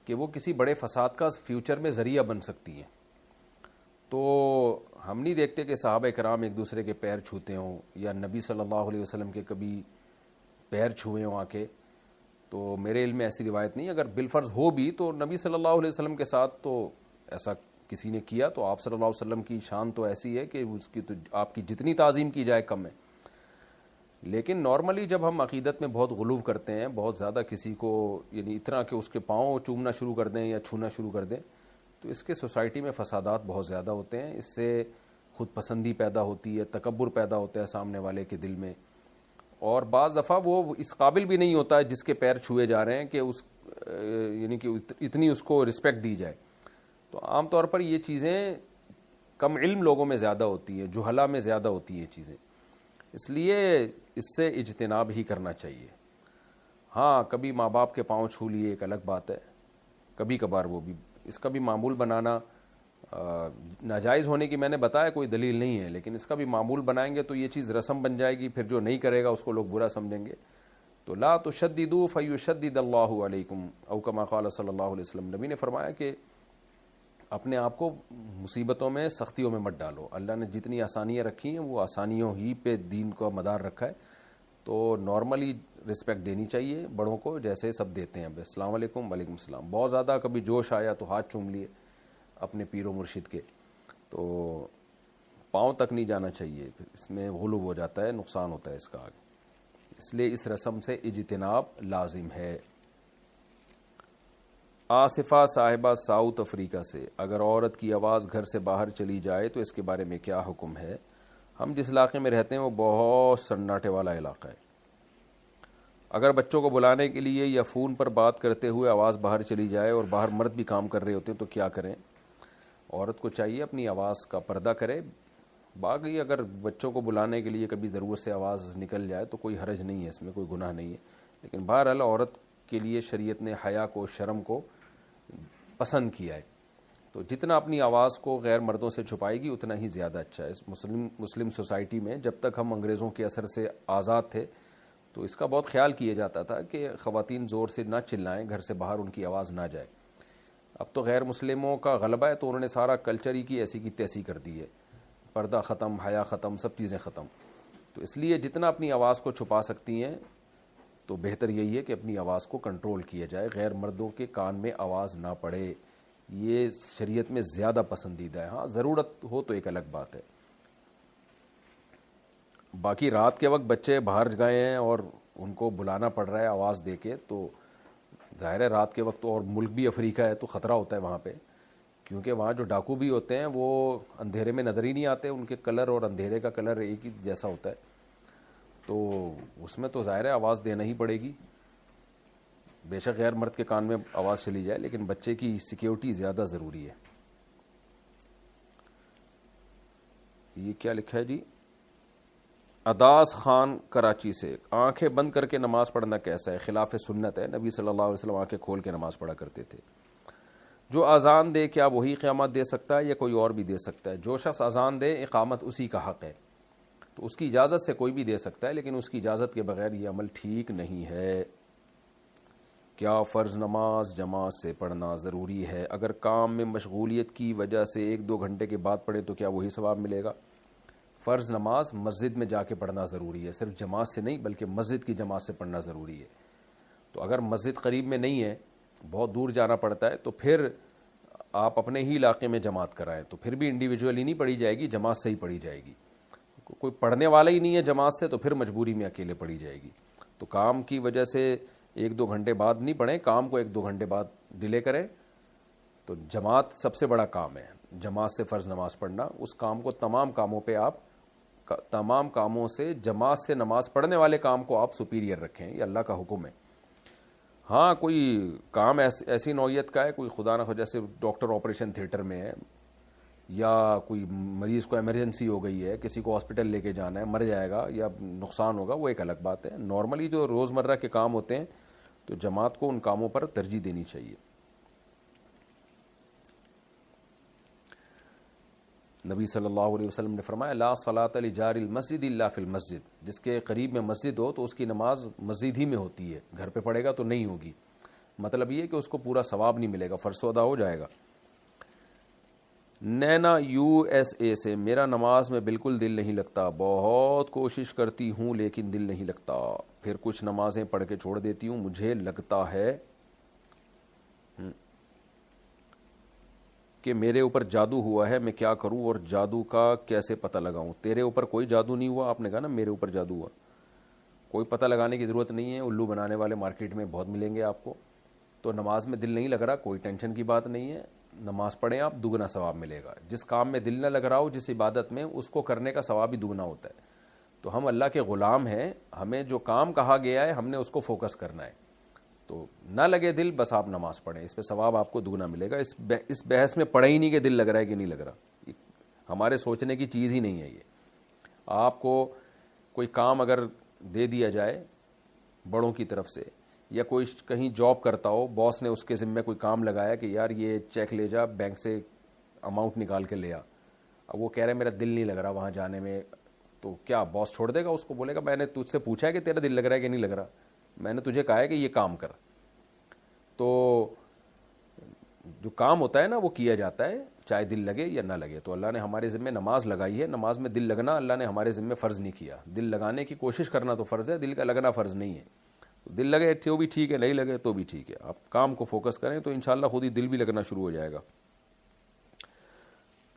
[SPEAKER 1] کہ وہ کسی بڑے فساد کا فیوچر میں ذریعہ بن سکتی ہیں. تو ہم نہیں دیکھتے کہ صحابہ کرام ایک دوسرے کے پیر چھوتے ہوں, یا نبی صلی اللہ علیہ وسلم کے کبھی پیر چھوئے ہوں آ کے. تو میرے علم میں ایسی روایت نہیں. اگر بالفرض ہو بھی تو نبی صلی اللہ علیہ وسلم کے ساتھ تو ایسا کسی نے کیا, تو آپ صلی اللہ علیہ وسلم کی شان تو ایسی ہے کہ اس کی تو آپ کی جتنی تعظیم کی جائے کم ہے. لیکن نارملی جب ہم عقیدت میں بہت غلو کرتے ہیں, بہت زیادہ کسی کو یعنی اتنا کہ اس کے پاؤں چومنا شروع کر دیں یا چھونا شروع کر دیں, تو اس کے سوسائٹی میں فسادات بہت زیادہ ہوتے ہیں. اس سے خود پسندی پیدا ہوتی ہے, تکبر پیدا ہوتا ہے سامنے والے کے دل میں, اور بعض دفعہ وہ اس قابل بھی نہیں ہوتا ہے جس کے پیر چھوئے جا رہے ہیں کہ اس یعنی کہ اتنی اس کو رسپیکٹ دی جائے. تو عام طور پر یہ چیزیں کم علم لوگوں میں زیادہ ہوتی ہیں, جہلا میں زیادہ ہوتی ہیں یہ چیزیں. اس لیے اس سے اجتناب ہی کرنا چاہیے. ہاں کبھی ماں باپ کے پاؤں چھو لیے ایک الگ بات ہے, کبھی کبھار وہ بھی, اس کا بھی معمول بنانا ناجائز ہونے کی میں نے بتایا کوئی دلیل نہیں ہے, لیکن اس کا بھی معمول بنائیں گے تو یہ چیز رسم بن جائے گی, پھر جو نہیں کرے گا اس کو لوگ برا سمجھیں گے. تو لا تشددوا فیشدد اللہ علیکم او کما قال صلی اللہ علیہ وسلم. نبی نے فرمایا کہ اپنے آپ کو مصیبتوں میں سختیوں میں مت ڈالو. اللہ نے جتنی آسانیاں رکھی ہیں وہ آسانیوں ہی پہ دین کا مدار رکھا ہے. تو نارملی رسپیکٹ دینی چاہیے بڑوں کو, جیسے سب دیتے ہیں. السلام علیکم, وعلیکم السلام. بہت زیادہ کبھی جوش آیا تو ہاتھ چوم لیے اپنے پیر و مرشد کے, تو پاؤں تک نہیں جانا چاہیے, اس میں غلو ہو جاتا ہے, نقصان ہوتا ہے اس کا آگے. اس لیے اس رسم سے اجتناب لازم ہے. آصفہ صاحبہ ساؤتھ افریقہ سے, اگر عورت کی آواز گھر سے باہر چلی جائے تو اس کے بارے میں کیا حکم ہے؟ ہم جس علاقے میں رہتے ہیں وہ بہت سناٹے والا علاقہ ہے. اگر بچوں کو بلانے کے لیے یا فون پر بات کرتے ہوئے آواز باہر چلی جائے اور باہر مرد بھی کام کر رہے ہوتے ہیں تو کیا کریں؟ عورت کو چاہیے اپنی آواز کا پردہ کرے. باقی اگر بچوں کو بلانے کے لیے کبھی ضرورت سے آواز نکل جائے تو کوئی حرج نہیں ہے, اس میں کوئی گناہ نہیں ہے. لیکن بہرحال عورت کے لیے شریعت نے حیا کو, شرم کو پسند کیا ہے. تو جتنا اپنی آواز کو غیر مردوں سے چھپائے گی اتنا ہی زیادہ اچھا ہے. مسلم سوسائٹی میں جب تک ہم انگریزوں کے اثر سے آزاد تھے تو اس کا بہت خیال کیا جاتا تھا کہ خواتین زور سے نہ چلائیں, گھر سے باہر ان کی آواز نہ جائے. اب تو غیر مسلموں کا غلبہ ہے تو انہوں نے سارا کلچر ہی کی ایسی کی تیسی کر دی ہے. پردہ ختم, حیا ختم, سب چیزیں ختم. تو اس لیے جتنا اپنی آواز کو چھپا سکتی ہیں تو بہتر یہی ہے کہ اپنی آواز کو کنٹرول کیا جائے, غیر مردوں کے کان میں آواز نہ پڑے. یہ شریعت میں زیادہ پسندیدہ ہے. ہاں ضرورت ہو تو ایک الگ بات ہے. باقی رات کے وقت بچے باہر گئے ہیں اور ان کو بلانا پڑ رہا ہے آواز دے کے, تو ظاہر ہے رات کے وقت, اور ملک بھی افریقہ ہے تو خطرہ ہوتا ہے وہاں پہ, کیونکہ وہاں جو ڈاکو بھی ہوتے ہیں وہ اندھیرے میں نظر ہی نہیں آتے, ان کے کلر اور اندھیرے کا کلر ایک ہی جیسا ہوتا ہے. تو اس میں تو ظاہر ہے آواز دینا ہی پڑے گی، بے شک غیر مرد کے کان میں آواز چلی جائے، لیکن بچے کی سیکیورٹی زیادہ ضروری ہے۔ یہ کیا لکھا ہے جی؟ اداس خان کراچی سے، آنکھیں بند کر کے نماز پڑھنا کیسا ہے؟ خلاف سنت ہے، نبی صلی اللہ علیہ وسلم آنکھیں کھول کے نماز پڑھا کرتے تھے۔ جو اذان دے کیا وہی اقامت دے سکتا ہے یا کوئی اور بھی دے سکتا ہے؟ جو شخص اذان دے اقامت اسی کا حق ہے، تو اس کی اجازت سے کوئی بھی دے سکتا ہے، لیکن اس کی اجازت کے بغیر یہ عمل ٹھیک نہیں ہے۔ کیا فرض نماز جماعت سے پڑھنا ضروری ہے؟ اگر کام میں مشغولیت کی وجہ سے 1-2 گھنٹے کے بعد پڑھے تو کیا وہی ثواب ملے گا؟ فرض نماز مسجد میں جا کے پڑھنا ضروری ہے، صرف جماعت سے نہیں بلکہ مسجد کی جماعت سے پڑھنا ضروری ہے۔ تو اگر مسجد قریب میں نہیں ہے، بہت دور جانا پڑتا ہے، تو پھر آپ اپنے ہی علاقے میں جماعت کرائیں، تو پھر بھی انڈیویجولی نہیں پڑھی جائے گی، جماعت سے ہی پڑھی جائے گی۔ کوئی پڑھنے والا ہی نہیں ہے جماعت سے، تو پھر مجبوری میں اکیلے پڑھی جائے گی۔ تو کام کی وجہ سے 1-2 گھنٹے بعد نہیں پڑھیں، کام کو 1-2 گھنٹے بعد ڈیلے کریں۔ تو جماعت سب سے بڑا کام ہے، جماعت سے فرض نماز پڑھنا۔ اس کام کو تمام کاموں پہ آپ تمام کاموں سے جماعت سے نماز پڑھنے والے کام کو آپ سپیریئر رکھیں، یہ اللہ کا حکم ہے۔ ہاں کوئی کام ایسی نوعیت کا ہے، کوئی خدا نہ خواہ جیسے ڈاکٹر آپریشن تھیٹر میں ہے، یا کوئی مریض کو ایمرجنسی ہو گئی ہے، کسی کو ہاسپٹل لے کے جانا ہے، مر جائے گا یا نقصان ہوگا، وہ ایک الگ بات ہے۔ نارملی جو روزمرہ کے کام ہوتے ہیں تو جماعت کو ان کاموں پر ترجیح دینی چاہیے۔ نبی صلی اللہ علیہ وسلم نے فرمایا لا صلاۃ لجار المسجد الا فی المسجد، جس کے قریب میں مسجد ہو تو اس کی نماز مسجد ہی میں ہوتی ہے، گھر پہ پڑھے گا تو نہیں ہوگی۔ مطلب یہ کہ اس کو پورا ثواب نہیں ملے گا، فرض ادا ہو جائے گا۔ نینا USA سے، میرا نماز میں بالکل دل نہیں لگتا، بہت کوشش کرتی ہوں لیکن دل نہیں لگتا، پھر کچھ نمازیں پڑھ کے چھوڑ دیتی ہوں، مجھے لگتا ہے کہ میرے اوپر جادو ہوا ہے، میں کیا کروں اور جادو کا کیسے پتہ لگاؤں؟ تیرے اوپر کوئی جادو نہیں ہوا، آپ نے کہا نا میرے اوپر جادو ہوا، کوئی پتہ لگانے کی ضرورت نہیں ہے، الو بنانے والے مارکیٹ میں بہت ملیں گے آپ کو۔ تو نماز میں دل نہیں لگ رہا، کوئی ٹینشن کی بات نہیں ہے، نماز پڑھیں آپ، دگنا ثواب ملے گا۔ جس کام میں دل نہ لگ رہا ہو، جس عبادت میں، اس کو کرنے کا ثواب بھی دگنا ہوتا ہے۔ تو ہم اللہ کے غلام ہیں، ہمیں جو کام کہا گیا ہے ہم نے اس کو فوکس کرنا ہے۔ تو نہ لگے دل، بس آپ نماز پڑھیں، اس پہ ثواب آپ کو دگنا ملے گا۔ اس بحث میں پڑھے ہی نہیں کہ دل لگ رہا ہے کہ نہیں لگ رہا، ہمارے سوچنے کی چیز ہی نہیں ہے یہ۔ آپ کو کوئی کام اگر دے دیا جائے بڑوں کی طرف سے، یا کوئی کہیں جاب کرتا ہو، باس نے اس کے ذمہ کوئی کام لگایا کہ یار یہ چیک لے جا، بینک سے اماؤنٹ نکال کے لے آ، اب وہ کہہ رہے میرا دل نہیں لگ رہا وہاں جانے میں، تو کیا باس چھوڑ دے گا اس کو؟ بولے گا میں نے تجھ سے پوچھا ہے کہ تیرا دل لگ رہا ہے کہ نہیں لگ رہا، میں نے تجھے کہا ہے کہ یہ کام کر۔ تو جو کام ہوتا ہے نا وہ کیا جاتا ہے، چاہے دل لگے یا نہ لگے۔ تو اللہ نے ہمارے ذمہ نماز لگائی ہے، نماز میں دل لگنا اللہ نے ہمارے ذمہ فرض نہیں کیا۔ دل لگانے کی کوشش کرنا تو فرض ہے، دل کا لگنا فرض نہیں ہے۔ دل لگے تو بھی ٹھیک ہے، نہیں لگے تو بھی ٹھیک ہے، آپ کام کو فوکس کریں تو انشاءاللہ خود ہی دل بھی لگنا شروع ہو جائے گا۔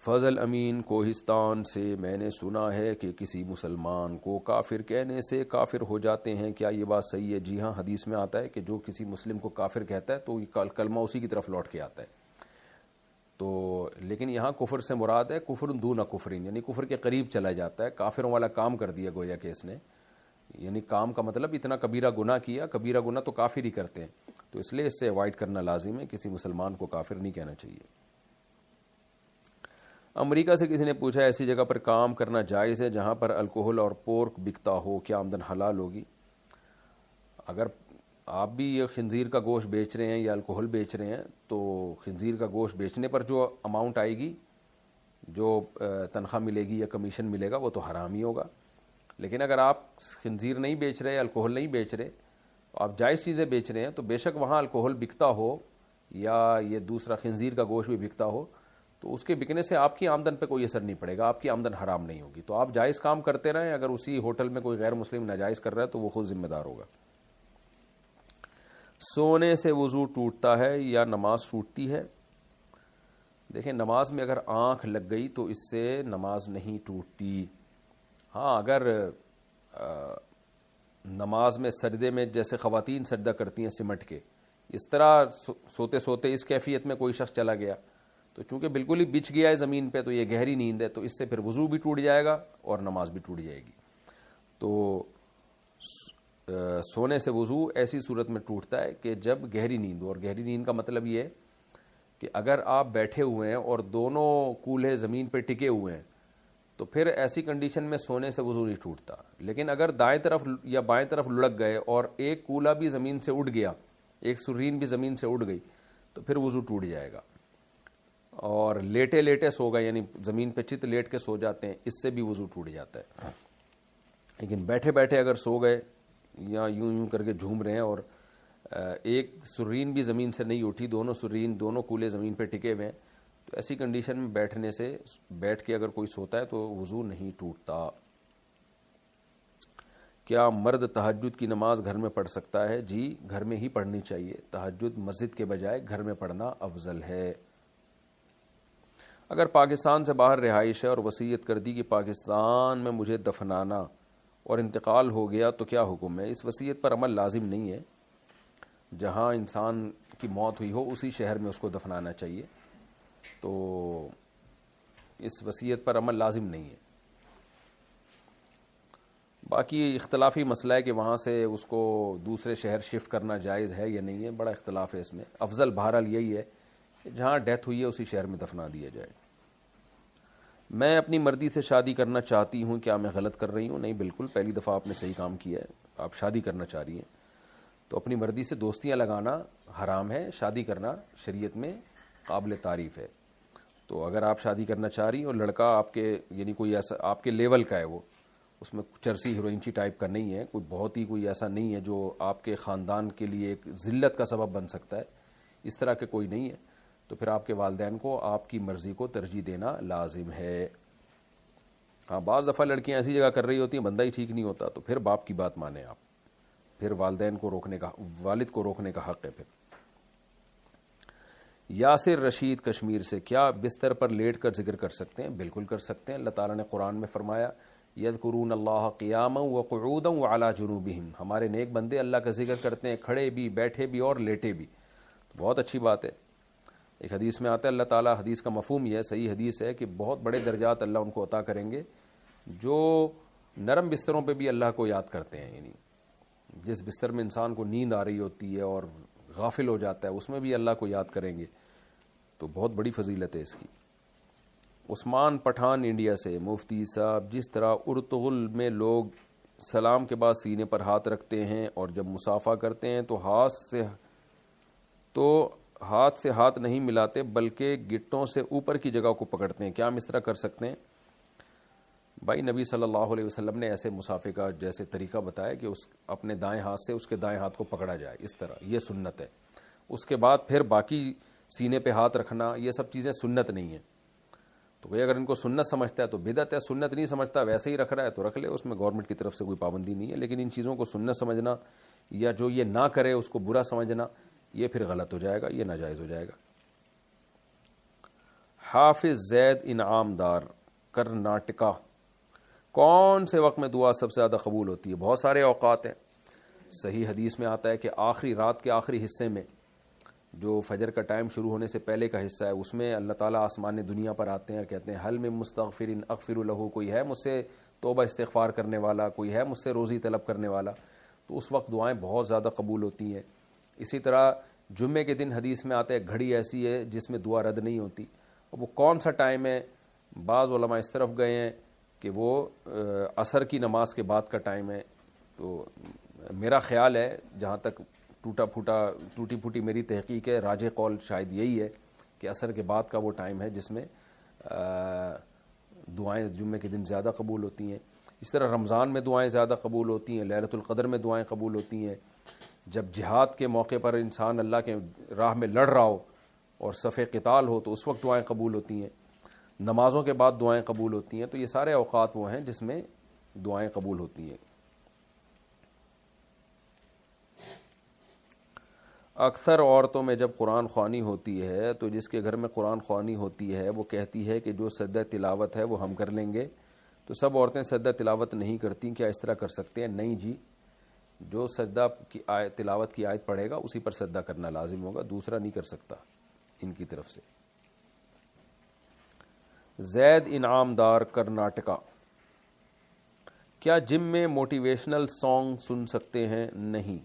[SPEAKER 1] فضل امین کوہستان سے، میں نے سنا ہے کہ کسی مسلمان کو کافر کہنے سے کافر ہو جاتے ہیں، کیا یہ بات صحیح ہے؟ جی ہاں، حدیث میں آتا ہے کہ جو کسی مسلم کو کافر کہتا ہے تو کلمہ اسی کی طرف لوٹ کے آتا ہے۔ تو لیکن یہاں کفر سے مراد ہے کفر دون کفرین، یعنی کفر کے قریب چلا جاتا ہے، کافروں والا کام کر دیا گویا کہ اس نے، یعنی کام کا مطلب اتنا کبیرہ گناہ کیا، کبیرہ گناہ تو کافر ہی کرتے ہیں، تو اس لیے اس سے اوائڈ کرنا لازم ہے، کسی مسلمان کو کافر نہیں کہنا چاہیے۔ امریکہ سے کسی نے پوچھا ایسی جگہ پر کام کرنا جائز ہے جہاں پر الکوہل اور پورک بکتا ہو، کیا آمدن حلال ہوگی؟ اگر آپ بھی یہ خنزیر کا گوشت بیچ رہے ہیں یا الکوہل بیچ رہے ہیں تو خنزیر کا گوشت بیچنے پر جو اماؤنٹ آئے گی، جو تنخواہ ملے گی یا کمیشن ملے گا، وہ تو حرام ہی ہوگا۔ لیکن اگر آپ خنزیر نہیں بیچ رہے، الکوہل نہیں بیچ رہے، آپ جائز چیزیں بیچ رہے ہیں، تو بے شک وہاں الکوہل بکتا ہو یا یہ دوسرا خنزیر کا گوشت بھی بکتا ہو تو اس کے بکنے سے آپ کی آمدن پہ کوئی اثر نہیں پڑے گا، آپ کی آمدن حرام نہیں ہوگی۔ تو آپ جائز کام کرتے رہیں، اگر اسی ہوٹل میں کوئی غیر مسلم ناجائز کر رہا ہے تو وہ خود ذمہ دار ہوگا۔ سونے سے وضو ٹوٹتا ہے یا نماز ٹوٹتی ہے؟ دیکھیں نماز میں اگر آنکھ لگ گئی تو اس سے نماز نہیں ٹوٹتی۔ ہاں اگر نماز میں سجدے میں جیسے خواتین سجدہ کرتی ہیں سمٹ کے، اس طرح سوتے سوتے اس کیفیت میں کوئی شخص چلا گیا تو چونکہ بالکل ہی بچھ گیا ہے زمین پہ، تو یہ گہری نیند ہے، تو اس سے پھر وضو بھی ٹوٹ جائے گا اور نماز بھی ٹوٹ جائے گی۔ تو سونے سے وضو ایسی صورت میں ٹوٹتا ہے کہ جب گہری نیند ہو، اور گہری نیند کا مطلب یہ ہے کہ اگر آپ بیٹھے ہوئے ہیں اور دونوں کولہے زمین پہ ٹکے ہوئے ہیں تو پھر ایسی کنڈیشن میں سونے سے وضو نہیں ٹوٹتا. لیکن اگر دائیں طرف یا بائیں طرف لڑک گئے اور ایک کولا بھی زمین سے اڑ گیا، ایک سرین بھی زمین سے اڑ گئی، تو پھر وضو ٹوٹ جائے گا. اور لیٹے لیٹے سو گئے، یعنی زمین پہ چت لیٹ کے سو جاتے ہیں، اس سے بھی وضو ٹوٹ جاتا ہے. لیکن بیٹھے بیٹھے اگر سو گئے یا یوں یوں کر کے جھوم رہے ہیں اور ایک سرین بھی زمین سے نہیں اٹھی، دونوں کولے زمین پہ ٹکے ہوئے ہیں، تو ایسی کنڈیشن میں بیٹھ کے اگر کوئی سوتا ہے تو وضو نہیں ٹوٹتا. کیا مرد تہجد کی نماز گھر میں پڑھ سکتا ہے؟ جی، گھر میں ہی پڑھنی چاہیے. تہجد مسجد کے بجائے گھر میں پڑھنا افضل ہے. اگر پاکستان سے باہر رہائش ہے اور وصیت کر دی کہ پاکستان میں مجھے دفنانا اور انتقال ہو گیا تو کیا حکم ہے؟ اس وصیت پر عمل لازم نہیں ہے. جہاں انسان کی موت ہوئی ہو اسی شہر میں اس کو دفنانا چاہیے. تو اس وصیت پر عمل لازم نہیں ہے. باقی اختلافی مسئلہ ہے کہ وہاں سے اس کو دوسرے شہر شفٹ کرنا جائز ہے یا نہیں ہے، بڑا اختلاف ہے اس میں. افضل بہرحال یہی ہے کہ جہاں ڈیتھ ہوئی ہے اسی شہر میں دفنا دیا جائے. میں اپنی مرضی سے شادی کرنا چاہتی ہوں، کیا میں غلط کر رہی ہوں؟ نہیں، بالکل، پہلی دفعہ آپ نے صحیح کام کیا ہے. آپ شادی کرنا چاہ رہی ہیں تو اپنی مرضی سے دوستیاں لگانا حرام ہے. شادی کرنا شریعت میں قابل تعریف ہے. تو اگر آپ شادی کرنا چاہ رہی ہیں اور لڑکا آپ کے یعنی کوئی ایسا آپ کے لیول کا ہے، وہ اس میں چرسی ہیروئنچی ٹائپ کا نہیں ہے، کوئی بہت ہی کوئی ایسا نہیں ہے جو آپ کے خاندان کے لیے ایک ذلت کا سبب بن سکتا ہے، اس طرح کے کوئی نہیں ہے، تو پھر آپ کے والدین کو آپ کی مرضی کو ترجیح دینا لازم ہے. ہاں، بعض دفعہ لڑکیاں ایسی جگہ کر رہی ہوتی ہیں بندہ ہی ٹھیک نہیں ہوتا، تو پھر باپ کی بات مانیں آپ، پھر والد کو روکنے کا حق ہے. پھر یاسر رشید کشمیر سے، کیا بستر پر لیٹ کر ذکر کر سکتے ہیں؟ بالکل کر سکتے ہیں. اللہ تعالیٰ نے قرآن میں فرمایا یذکرون اللہ قیاما وقعودا وعلی جنوبہم. ہمارے نیک بندے اللہ کا ذکر کرتے ہیں کھڑے بھی، بیٹھے بھی اور لیٹے بھی. تو بہت اچھی بات ہے. ایک حدیث میں آتا ہے اللہ تعالیٰ، حدیث کا مفہوم یہ ہے، صحیح حدیث ہے، کہ بہت بڑے درجات اللہ ان کو عطا کریں گے جو نرم بستروں پہ بھی اللہ کو یاد کرتے ہیں. یعنی جس بستر میں انسان کو نیند آ رہی ہوتی ہے اور غافل ہو جاتا ہے، اس میں بھی اللہ کو یاد کریں گے. تو بہت بڑی فضیلت ہے اس کی. عثمان پٹھان انڈیا سے، مفتی صاحب، جس طرح ارطغرل میں لوگ سلام کے بعد سینے پر ہاتھ رکھتے ہیں اور جب مصافحہ کرتے ہیں تو ہاتھ سے ہاتھ نہیں ملاتے بلکہ گٹوں سے اوپر کی جگہ کو پکڑتے ہیں، کیا ہم اس طرح کر سکتے ہیں؟ بھائی، نبی صلی اللہ علیہ وسلم نے ایسے مصافحے کا جیسے طریقہ بتایا کہ اپنے دائیں ہاتھ سے اس کے دائیں ہاتھ کو پکڑا جائے، اس طرح، یہ سنت ہے. اس کے بعد پھر باقی سینے پہ ہاتھ رکھنا، یہ سب چیزیں سنت نہیں ہیں. تو بھئی اگر ان کو سنت سمجھتا ہے تو بدعت ہے، سنت نہیں سمجھتا ویسے ہی رکھ رہا ہے تو رکھ لے، اس میں گورنمنٹ کی طرف سے کوئی پابندی نہیں ہے. لیکن ان چیزوں کو سنت سمجھنا یا جو یہ نہ کرے اس کو برا سمجھنا، یہ پھر غلط ہو جائے گا، یہ ناجائز ہو جائے گا. حافظ زید انعام دار، کرناٹکا، کون سے وقت میں دعا سب سے زیادہ قبول ہوتی ہے؟ بہت سارے اوقات ہیں. صحیح حدیث میں آتا ہے کہ آخری رات کے آخری حصے میں، جو فجر کا ٹائم شروع ہونے سے پہلے کا حصہ ہے، اس میں اللہ تعالیٰ آسمان دنیا پر آتے ہیں اور کہتے ہیں حل من مستغفر اغفر لہ، کوئی ہے مجھ سے توبہ استغفار کرنے والا، کوئی ہے مجھ سے روزی طلب کرنے والا. تو اس وقت دعائیں بہت زیادہ قبول ہوتی ہیں. اسی طرح جمعے کے دن حدیث میں آتا ہے گھڑی ایسی ہے جس میں دعا رد نہیں ہوتی. اور وہ کون سا ٹائم ہے؟ بعض علماء اس طرف گئے ہیں کہ وہ عصر کی نماز کے بعد کا ٹائم ہے. تو میرا خیال ہے، جہاں تک ٹوٹی پھوٹی میری تحقیق ہے، راجح قول شاید یہی ہے کہ عصر کے بعد کا وہ ٹائم ہے جس میں دعائیں جمعے کے دن زیادہ قبول ہوتی ہیں. اس طرح رمضان میں دعائیں زیادہ قبول ہوتی ہیں، لیلۃ القدر میں دعائیں قبول ہوتی ہیں. جب جہاد کے موقع پر انسان اللہ کے راہ میں لڑ رہا ہو اور صف قتال ہو تو اس وقت دعائیں قبول ہوتی ہیں. نمازوں کے بعد دعائیں قبول ہوتی ہیں. تو یہ سارے اوقات وہ ہیں جس میں دعائیں قبول ہوتی ہیں. اکثر عورتوں میں جب قرآن خوانی ہوتی ہے تو جس کے گھر میں قرآن خوانی ہوتی ہے وہ کہتی ہے کہ جو سجدہ تلاوت ہے وہ ہم کر لیں گے. تو سب عورتیں سجدہ تلاوت نہیں کرتی، کیا اس طرح کر سکتے ہیں؟ نہیں جی، جو سجدہ کی تلاوت کی آیت پڑھے گا اسی پر سجدہ کرنا لازم ہوگا، دوسرا نہیں کر سکتا ان کی طرف سے. زید انعام دار، کرناٹکا، کیا جم میں موٹیویشنل سانگ سن سکتے ہیں؟ نہیں۔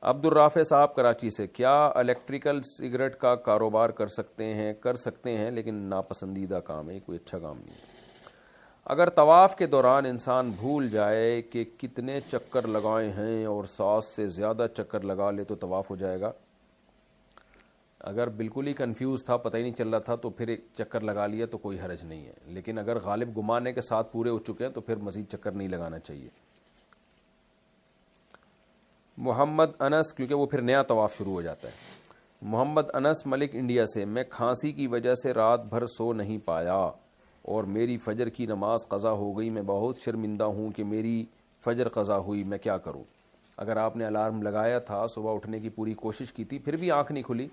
[SPEAKER 1] عبد الرافع صاحب کراچی سے، کیا الیکٹریکل سگریٹ کا کاروبار کر سکتے ہیں؟ کر سکتے ہیں، لیکن ناپسندیدہ کام ہے، کوئی اچھا کام نہیں ہے۔ اگر طواف کے دوران انسان بھول جائے کہ کتنے چکر لگائے ہیں اور 7 سے زیادہ چکر لگا لے تو طواف ہو جائے گا؟ اگر بالکل ہی کنفیوز تھا، پتہ ہی نہیں چل رہا تھا، تو پھر ایک چکر لگا لیا تو کوئی حرج نہیں ہے، لیکن اگر غالب گمانے کے ساتھ پورے ہو چکے ہیں تو پھر مزید چکر نہیں لگانا چاہیے۔ محمد انس، کیونکہ وہ پھر نیا طواف شروع ہو جاتا ہے۔ محمد انس ملک انڈیا سے، میں کھانسی کی وجہ سے رات بھر سو نہیں پایا اور میری فجر کی نماز قضا ہو گئی، میں بہت شرمندہ ہوں کہ میری فجر قضا ہوئی، میں کیا کروں؟ اگر آپ نے الارم لگایا تھا، صبح اٹھنے کی پوری کوشش کی تھی، پھر بھی آنکھ نہیں کھلی،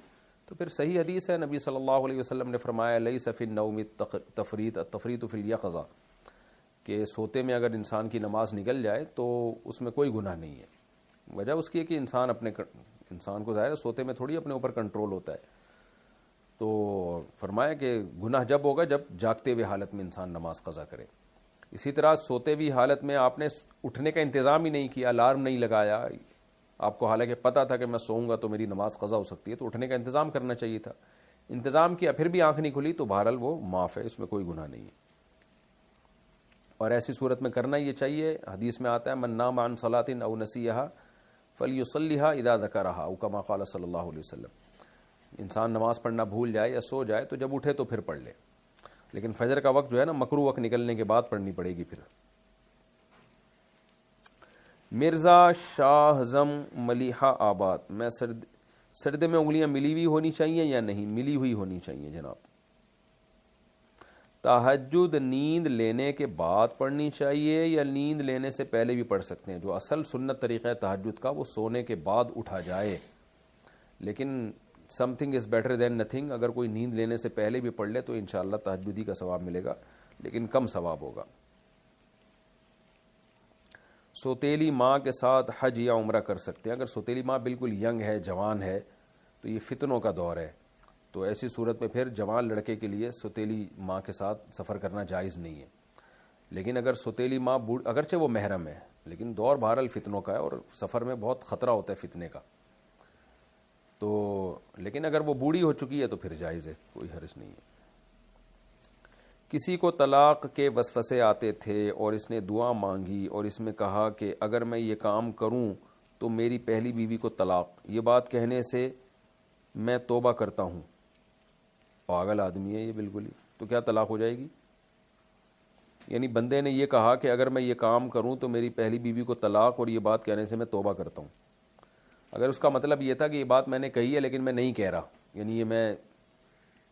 [SPEAKER 1] تو پھر صحیح حدیث ہے، نبی صلی اللہ علیہ وسلم نے فرمایا لیس فی النوم تفریط، التفریط فی الیقظہ، کہ سوتے میں اگر انسان کی نماز نکل جائے تو اس میں کوئی گناہ نہیں ہے۔ وجہ اس کی ہے کہ انسان کو ظاہر ہے سوتے میں تھوڑی اپنے اوپر کنٹرول ہوتا ہے، تو فرمایا کہ گناہ جب ہوگا جب جاگتے ہوئے حالت میں انسان نماز قضا کرے۔ اسی طرح سوتے ہوئی حالت میں آپ نے اٹھنے کا انتظام ہی نہیں کیا، الارم نہیں لگایا، آپ کو حالانکہ پتہ تھا کہ میں سوؤں گا تو میری نماز قضا ہو سکتی ہے، تو اٹھنے کا انتظام کرنا چاہیے تھا، انتظام کیا پھر بھی آنکھ نہیں کھلی، تو بہرحال وہ معاف ہے، اس میں کوئی گناہ نہیں ہے، اور ایسی صورت میں کرنا یہ چاہیے۔ حدیث میں آتا ہے من نام عن صلاۃ او نسیھا فلیصلیھا اذا ذکرھا، او کما قال صلی اللہ علیہ وسلم، انسان نماز پڑھنا بھول جائے یا سو جائے تو جب اٹھے تو پھر پڑھ لے، لیکن فجر کا وقت جو ہے نا مکروہ وقت نکلنے کے بعد پڑھنی پڑے گی۔ پھر مرزا شاہزم ملیحہ آباد، میں سردے میں انگلیاں ملی ہوئی ہونی چاہیے یا نہیں؟ ملی ہوئی ہونی چاہیے جناب۔ تہجد نیند لینے کے بعد پڑھنی چاہیے یا نیند لینے سے پہلے بھی پڑھ سکتے ہیں؟ جو اصل سنت طریقہ ہے تہجد کا وہ سونے کے بعد اٹھا جائے، لیکن some thing is better than nothing, اگر کوئی نیند لینے سے پہلے بھی پڑھ لے تو انشاءاللہ تہجدی کا ثواب ملے گا، لیکن کم ثواب ہوگا۔ سوتیلی ماں کے ساتھ حج یا عمرہ کر سکتے ہیں؟ اگر سوتیلی ماں بالکل ینگ ہے، جوان ہے، تو یہ فتنوں کا دور ہے، تو ایسی صورت میں پھر جوان لڑکے کے لیے سوتیلی ماں کے ساتھ سفر کرنا جائز نہیں ہے، لیکن اگر سوتیلی ماں اگرچہ وہ محرم ہے، لیکن دور بہرحال فتنوں کا ہے اور سفر میں بہت خطرہ ہوتا ہے فتنے کا، تو لیکن اگر وہ بوڑھی ہو چکی ہے تو پھر جائز ہے، کوئی حرج نہیں ہے۔ کسی کو طلاق کے وسوسے آتے تھے اور اس نے دعا مانگی اور اس میں کہا کہ اگر میں یہ کام کروں تو میری پہلی بیوی کو طلاق، یہ بات کہنے سے میں توبہ کرتا ہوں۔ پاگل آدمی ہے یہ بالکل ہی، تو کیا طلاق ہو جائے گی؟ یعنی بندے نے یہ کہا کہ اگر میں یہ کام کروں تو میری پہلی بیوی کو طلاق، اور یہ بات کہنے سے میں توبہ کرتا ہوں۔ اگر اس کا مطلب یہ تھا کہ یہ بات میں نے کہی ہے لیکن میں نہیں کہہ رہا، یعنی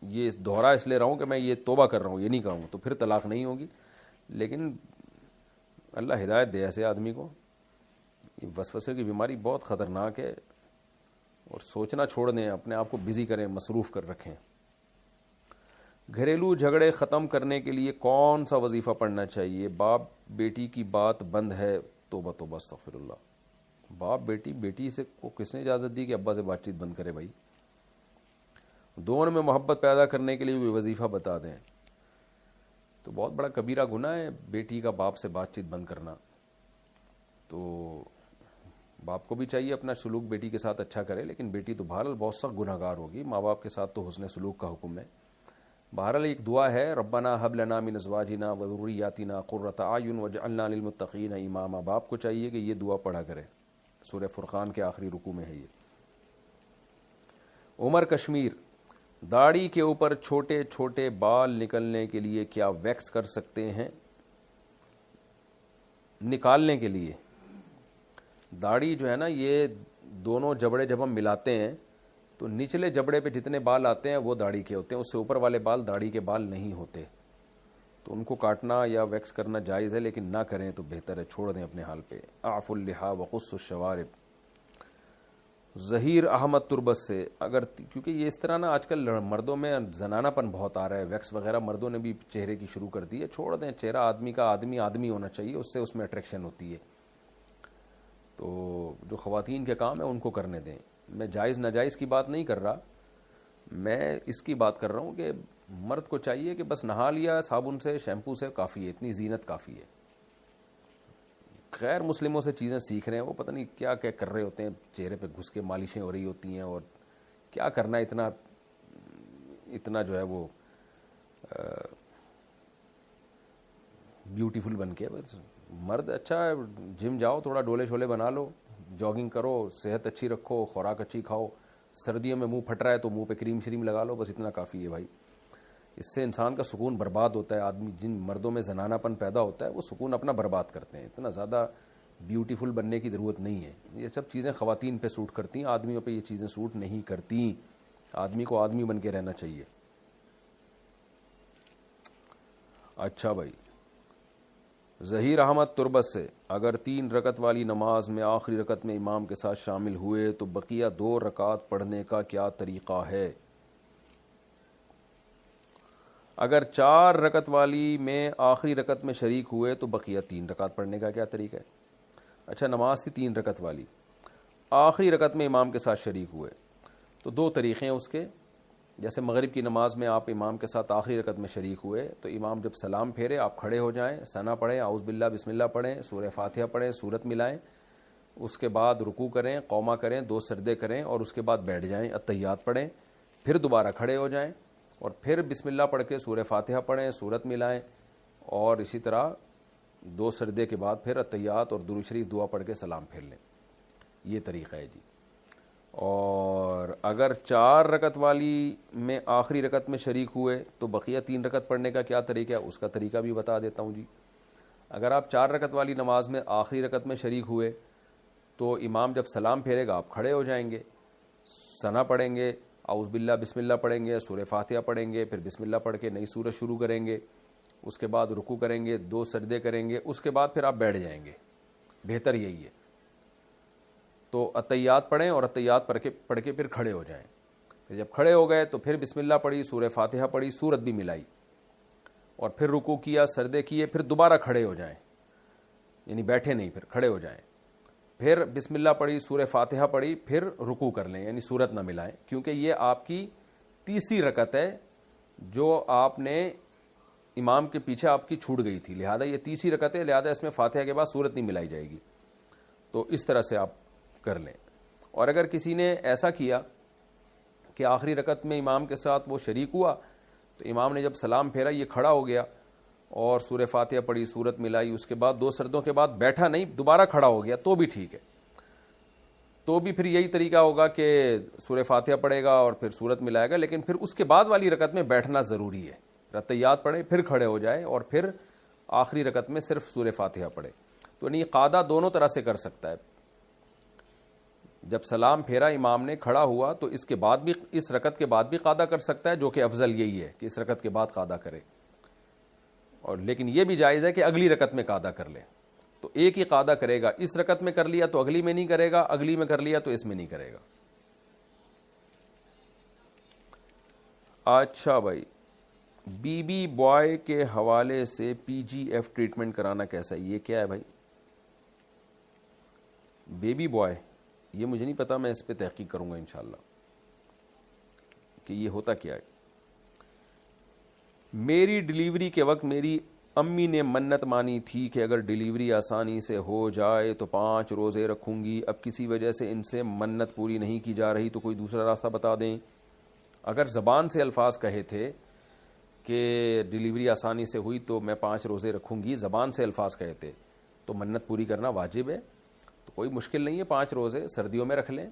[SPEAKER 1] یہ دہرا اس لیے رہا ہوں کہ میں یہ توبہ کر رہا ہوں، یہ نہیں کہوں، تو پھر طلاق نہیں ہوگی، لیکن اللہ ہدایت دے ایسے آدمی کو۔ یہ وسوسے کی بیماری بہت خطرناک ہے، اور سوچنا چھوڑ دیں، اپنے آپ کو بزی کریں، مصروف کر رکھیں۔ گھریلو جھگڑے ختم کرنے کے لیے کون سا وظیفہ پڑھنا چاہیے؟ باپ بیٹی کی بات بند ہے، توبہ توبہ استغفر اللہ۔ باپ بیٹی سے کو کس نے اجازت دی کہ ابا سے بات چیت بند کرے؟ بھائی دونوں میں محبت پیدا کرنے کے لیے کوئی وظیفہ بتا دیں، تو بہت بڑا کبیرہ گناہ ہے بیٹی کا باپ سے بات چیت بند کرنا۔ تو باپ کو بھی چاہیے اپنا سلوک بیٹی کے ساتھ اچھا کرے، لیکن بیٹی تو بہرحال بہت سخت گناہ گار ہوگی، ماں باپ کے ساتھ تو حسن سلوک کا حکم ہے۔ بہرحال ایک دعا ہے، ربنا ھب لنا من ازواجنا وذریاتنا قرۃ اعین واجعلنا للمتقین اماما، باپ کو چاہیے کہ یہ دعا پڑھا کرے، سورہ فرقان کے آخری رکوع میں ہے یہ۔ عمر کشمیر، داڑھی کے اوپر چھوٹے چھوٹے بال نکلنے کے لیے کیا ویکس کر سکتے ہیں؟ نکالنے کے لیے داڑھی جو ہے نا، یہ دونوں جبڑے جب ہم ملاتے ہیں تو نچلے جبڑے پہ جتنے بال آتے ہیں وہ داڑھی کے ہوتے ہیں، اس سے اوپر والے بال داڑھی کے بال نہیں ہوتے، تو ان کو کاٹنا یا ویکس کرنا جائز ہے، لیکن نہ کریں تو بہتر ہے، چھوڑ دیں اپنے حال پہ۔ اعفوا اللحیٰ وقصوا الشوارب۔ ظہیر احمد تربت سے، کیونکہ یہ اس طرح نا آج کل مردوں میں زنانہ پن بہت آ رہا ہے، ویکس وغیرہ مردوں نے بھی چہرے کی شروع کر دی ہے، چھوڑ دیں، چہرہ آدمی کا آدمی ہونا چاہیے، اس میں اٹریکشن ہوتی ہے، تو جو خواتین کے کام ہے ان کو کرنے دیں۔ میں جائز ناجائز کی بات نہیں کر رہا، میں اس کی بات کر رہا ہوں کہ مرد کو چاہیے کہ بس نہا لیا صابن سے، شیمپو سے کافی ہے، اتنی زینت کافی ہے۔ غیر مسلموں سے چیزیں سیکھ رہے ہیں، وہ پتہ نہیں کیا کیا کر رہے ہوتے ہیں، چہرے پہ گھس کے مالشیں ہو رہی ہوتی ہیں، اور کیا کرنا ہے اتنا جو ہے وہ بیوٹیفل بن کے. بس مرد اچھا ہے، جم جاؤ، تھوڑا ڈولے شولے بنا لو، جاگنگ کرو، صحت اچھی رکھو، خوراک اچھی کھاؤ، سردیوں میں منہ پھٹ رہا ہے تو منہ پہ کریم شریم لگا لو، بس اتنا کافی ہے بھائی. اس سے انسان کا سکون برباد ہوتا ہے. آدمی جن مردوں میں زنانہ پن پیدا ہوتا ہے وہ سکون اپنا برباد کرتے ہیں. اتنا زیادہ بیوٹیفل بننے کی ضرورت نہیں ہے. یہ سب چیزیں خواتین پہ سوٹ کرتی ہیں، آدمیوں پہ یہ چیزیں سوٹ نہیں کرتی. آدمی کو آدمی بن کے رہنا چاہیے. اچھا بھائی، ظہیر احمد تربت سے، اگر 3 رکعت والی نماز میں آخری رکعت میں امام کے ساتھ شامل ہوئے تو بقیہ 2 رکعت پڑھنے کا کیا طریقہ ہے؟ اگر 4 رکعت والی میں آخری رکعت میں شریک ہوئے تو بقیہ 3 رکعت پڑھنے کا کیا طریقہ ہے؟ اچھا، نماز تھی 3 رکعت والی، آخری رکعت میں امام کے ساتھ شریک ہوئے تو 2 طریقے ہیں اس کے. جیسے مغرب کی نماز میں آپ امام کے ساتھ آخری رکعت میں شریک ہوئے تو امام جب سلام پھیرے آپ کھڑے ہو جائیں، ثنا پڑھیں، اعوذ باللہ بسم اللہ پڑھیں، سورہ فاتحہ پڑھیں، سورت ملائیں، اس کے بعد رکوع کریں، قومہ کریں، 2 سجدے کریں اور اس کے بعد بیٹھ جائیں، اتحیات پڑھیں، پھر دوبارہ کھڑے ہو جائیں اور پھر بسم اللہ پڑھ کے سورہ فاتحہ پڑھیں، سورت ملائیں، اور اسی طرح 2 سجدے کے بعد پھر اتحیات اور درود شریف دعا پڑھ کے سلام پھیر لیں. یہ طریقہ ہے جی. اور اگر 4 رکعت والی میں آخری رکعت میں شریک ہوئے تو بقیہ 3 رکعت پڑھنے کا کیا طریقہ ہے؟ اس کا طریقہ بھی بتا دیتا ہوں جی. اگر آپ 4 رکعت والی نماز میں آخری رکعت میں شریک ہوئے تو امام جب سلام پھیرے گا آپ کھڑے ہو جائیں گے، ثنا پڑھیں گے، اعوذ باللہ بسم اللہ پڑھیں گے، سورہ فاتحہ پڑھیں گے، پھر بسم اللہ پڑھ کے نئی سورت شروع کریں گے، اس کے بعد رکوع کریں گے، 2 سجدے کریں گے، اس کے بعد پھر آپ بیٹھ جائیں گے. بہتر یہی ہے. تو اتحیات پڑھیں اور اتحیات پڑھ کے پھر کھڑے ہو جائیں. پھر جب کھڑے ہو گئے تو پھر بسم اللہ پڑھی، سورہ فاتحہ پڑھی، سورت بھی ملائی، اور پھر رکوع کیا، سجدے کیے، پھر دوبارہ کھڑے ہو جائیں، یعنی بیٹھے نہیں، پھر کھڑے ہو جائیں، پھر بسم اللہ پڑھی، سورہ فاتحہ پڑھی، پھر رکوع کر لیں، یعنی سورت نہ ملائیں، کیونکہ یہ آپ کی تیسری رکعت ہے جو آپ نے امام کے پیچھے آپ کی چھوٹ گئی تھی، لہذا یہ تیسری رکعت ہے، لہذا اس میں فاتحہ کے بعد سورت نہیں ملائی جائے گی. تو اس طرح سے آپ کر لیں. اور اگر کسی نے ایسا کیا کہ آخری رکعت میں امام کے ساتھ وہ شریک ہوا تو امام نے جب سلام پھیرا یہ کھڑا ہو گیا اور سورہ فاتحہ پڑھی، سورت ملائی، اس کے بعد 2 سجدوں کے بعد بیٹھا نہیں، دوبارہ کھڑا ہو گیا تو بھی ٹھیک ہے. تو بھی پھر یہی طریقہ ہوگا کہ سورہ فاتحہ پڑھے گا اور پھر سورت ملائے گا، لیکن پھر اس کے بعد والی رکعت میں بیٹھنا ضروری ہے. اتحیات پڑھے، پھر کھڑے ہو جائے اور پھر آخری رکعت میں صرف سورہ فاتحہ پڑھے. تو یعنی قاعدہ دونوں طرح سے کر سکتا ہے. جب سلام پھیرا امام نے، کھڑا ہوا، تو اس کے بعد بھی، اس رکعت کے بعد بھی قاعدہ کر سکتا ہے، جو کہ افضل یہی ہے کہ اس رکعت کے بعد قاعدہ کرے. اور لیکن یہ بھی جائز ہے کہ اگلی رکعت میں قاعدہ کر لے. تو ایک ہی قاعدہ کرے گا، اس رکعت میں کر لیا تو اگلی میں نہیں کرے گا، اگلی میں کر لیا تو اس میں نہیں کرے گا. اچھا بھائی، بی بی بوائے کے حوالے سے پی جی ایف ٹریٹمنٹ کرانا کیسا ہے؟ یہ کیا ہے بھائی؟ بیبی بوائے، یہ مجھے نہیں پتا، میں اس پہ تحقیق کروں گا انشاءاللہ کہ یہ ہوتا کیا ہے. میری ڈیلیوری کے وقت میری امی نے منت مانی تھی کہ اگر ڈیلیوری آسانی سے ہو جائے تو 5 روزے رکھوں گی. اب کسی وجہ سے ان سے منت پوری نہیں کی جا رہی تو کوئی دوسرا راستہ بتا دیں. اگر زبان سے الفاظ کہے تھے کہ ڈیلیوری آسانی سے ہوئی تو میں 5 روزے رکھوں گی، زبان سے الفاظ کہتے تو منت پوری کرنا واجب ہے. تو کوئی مشکل نہیں ہے، 5 روزے سردیوں میں رکھ لیں،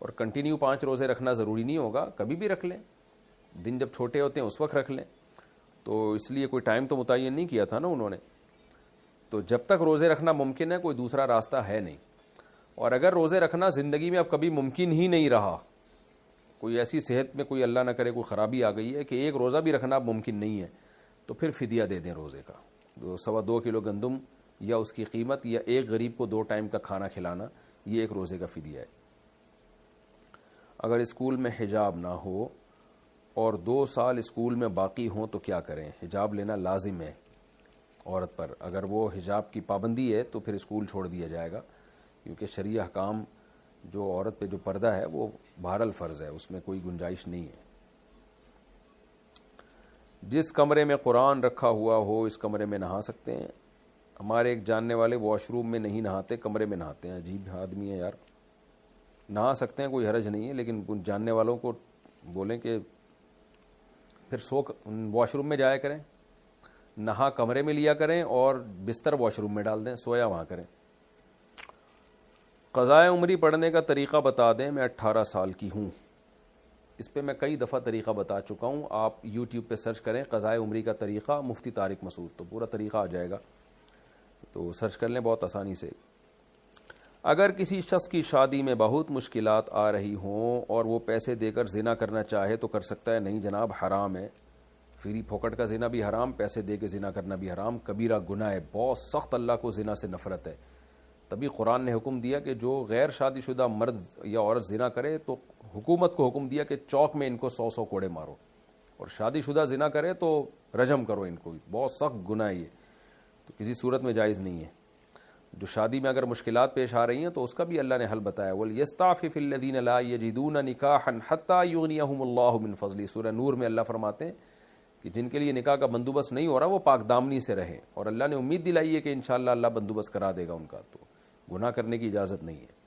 [SPEAKER 1] اور کنٹینیو 5 روزے رکھنا ضروری نہیں ہوگا، کبھی بھی رکھ لیں، دن جب چھوٹے ہوتے ہیں اس وقت رکھ لیں. تو اس لیے کوئی ٹائم تو متعین نہیں کیا تھا نا انہوں نے. تو جب تک روزے رکھنا ممکن ہے کوئی دوسرا راستہ ہے نہیں. اور اگر روزے رکھنا زندگی میں اب کبھی ممکن ہی نہیں رہا، کوئی ایسی صحت میں کوئی اللہ نہ کرے کوئی خرابی آ گئی ہے کہ ایک روزہ بھی رکھنا ممکن نہیں ہے، تو پھر فدیہ دے دیں روزے کا. 2.25 کلو گندم یا اس کی قیمت، یا ایک غریب کو 2 ٹائم کا کھانا کھلانا، یہ ایک روزے کا فدیہ ہے. اگر اسکول میں حجاب نہ ہو اور 2 سال اسکول میں باقی ہوں تو کیا کریں؟ حجاب لینا لازم ہے عورت پر. اگر وہ حجاب کی پابندی ہے تو پھر اسکول چھوڑ دیا جائے گا، کیونکہ شرعی احکام جو عورت پہ جو پردہ ہے وہ بہرحال فرض ہے، اس میں کوئی گنجائش نہیں ہے. جس کمرے میں قرآن رکھا ہوا ہو اس کمرے میں نہا سکتے ہیں؟ ہمارے ایک جاننے والے واش روم میں نہیں نہاتے، کمرے میں نہاتے ہیں. عجیب آدمی ہے یار. نہا سکتے ہیں، کوئی حرج نہیں ہے، لیکن ان جاننے والوں کو بولیں کہ پھر واش روم میں جایا کریں، نہا کمرے میں لیا کریں اور بستر واش روم میں ڈال دیں، سویا وہاں کریں. قضائے عمری پڑھنے کا طریقہ بتا دیں، میں 18 سال کی ہوں. اس پہ میں کئی دفعہ طریقہ بتا چکا ہوں. آپ یوٹیوب پہ سرچ کریں قضائے عمری کا طریقہ مفتی طارق مسعود، تو پورا طریقہ آ جائے گا، تو سرچ کر لیں بہت آسانی سے. اگر کسی شخص کی شادی میں بہت مشکلات آ رہی ہوں اور وہ پیسے دے کر زنا کرنا چاہے تو کر سکتا ہے؟ نہیں جناب، حرام ہے. فری پھوکٹ کا زنا بھی حرام، پیسے دے کے زنا کرنا بھی حرام، کبیرہ گناہ ہے، بہت سخت. اللہ کو زنا سے نفرت ہے. تبھی قرآن نے حکم دیا کہ جو غیر شادی شدہ مرد یا عورت زنا کرے تو حکومت کو حکم دیا کہ چوک میں ان کو 100 کوڑے مارو، اور شادی شدہ زنا کرے تو رجم کرو ان کو. بہت سخت گناہ یہ، تو کسی صورت میں جائز نہیں ہے. جو شادی میں اگر مشکلات پیش آ رہی ہیں تو اس کا بھی اللہ نے حل بتایا. وَلْيَسْتَعْفِفِ الَّذِينَ لَا يَجِدُونَ نِكَاحًا حَتَّى يُغْنِيَهُمُ اللَّهُ مِنْ فَضْلِهِ. سورہ نور میں اللہ فرماتے ہیں کہ جن کے لیے نکاح کا بندوبست نہیں ہو رہا وہ پاک دامنی سے رہیں، اور اللہ نے امید دلائی ہے کہ انشاءاللہ اللہ بندوبست کرا دے گا ان کا. تو گناہ کرنے کی اجازت نہیں ہے.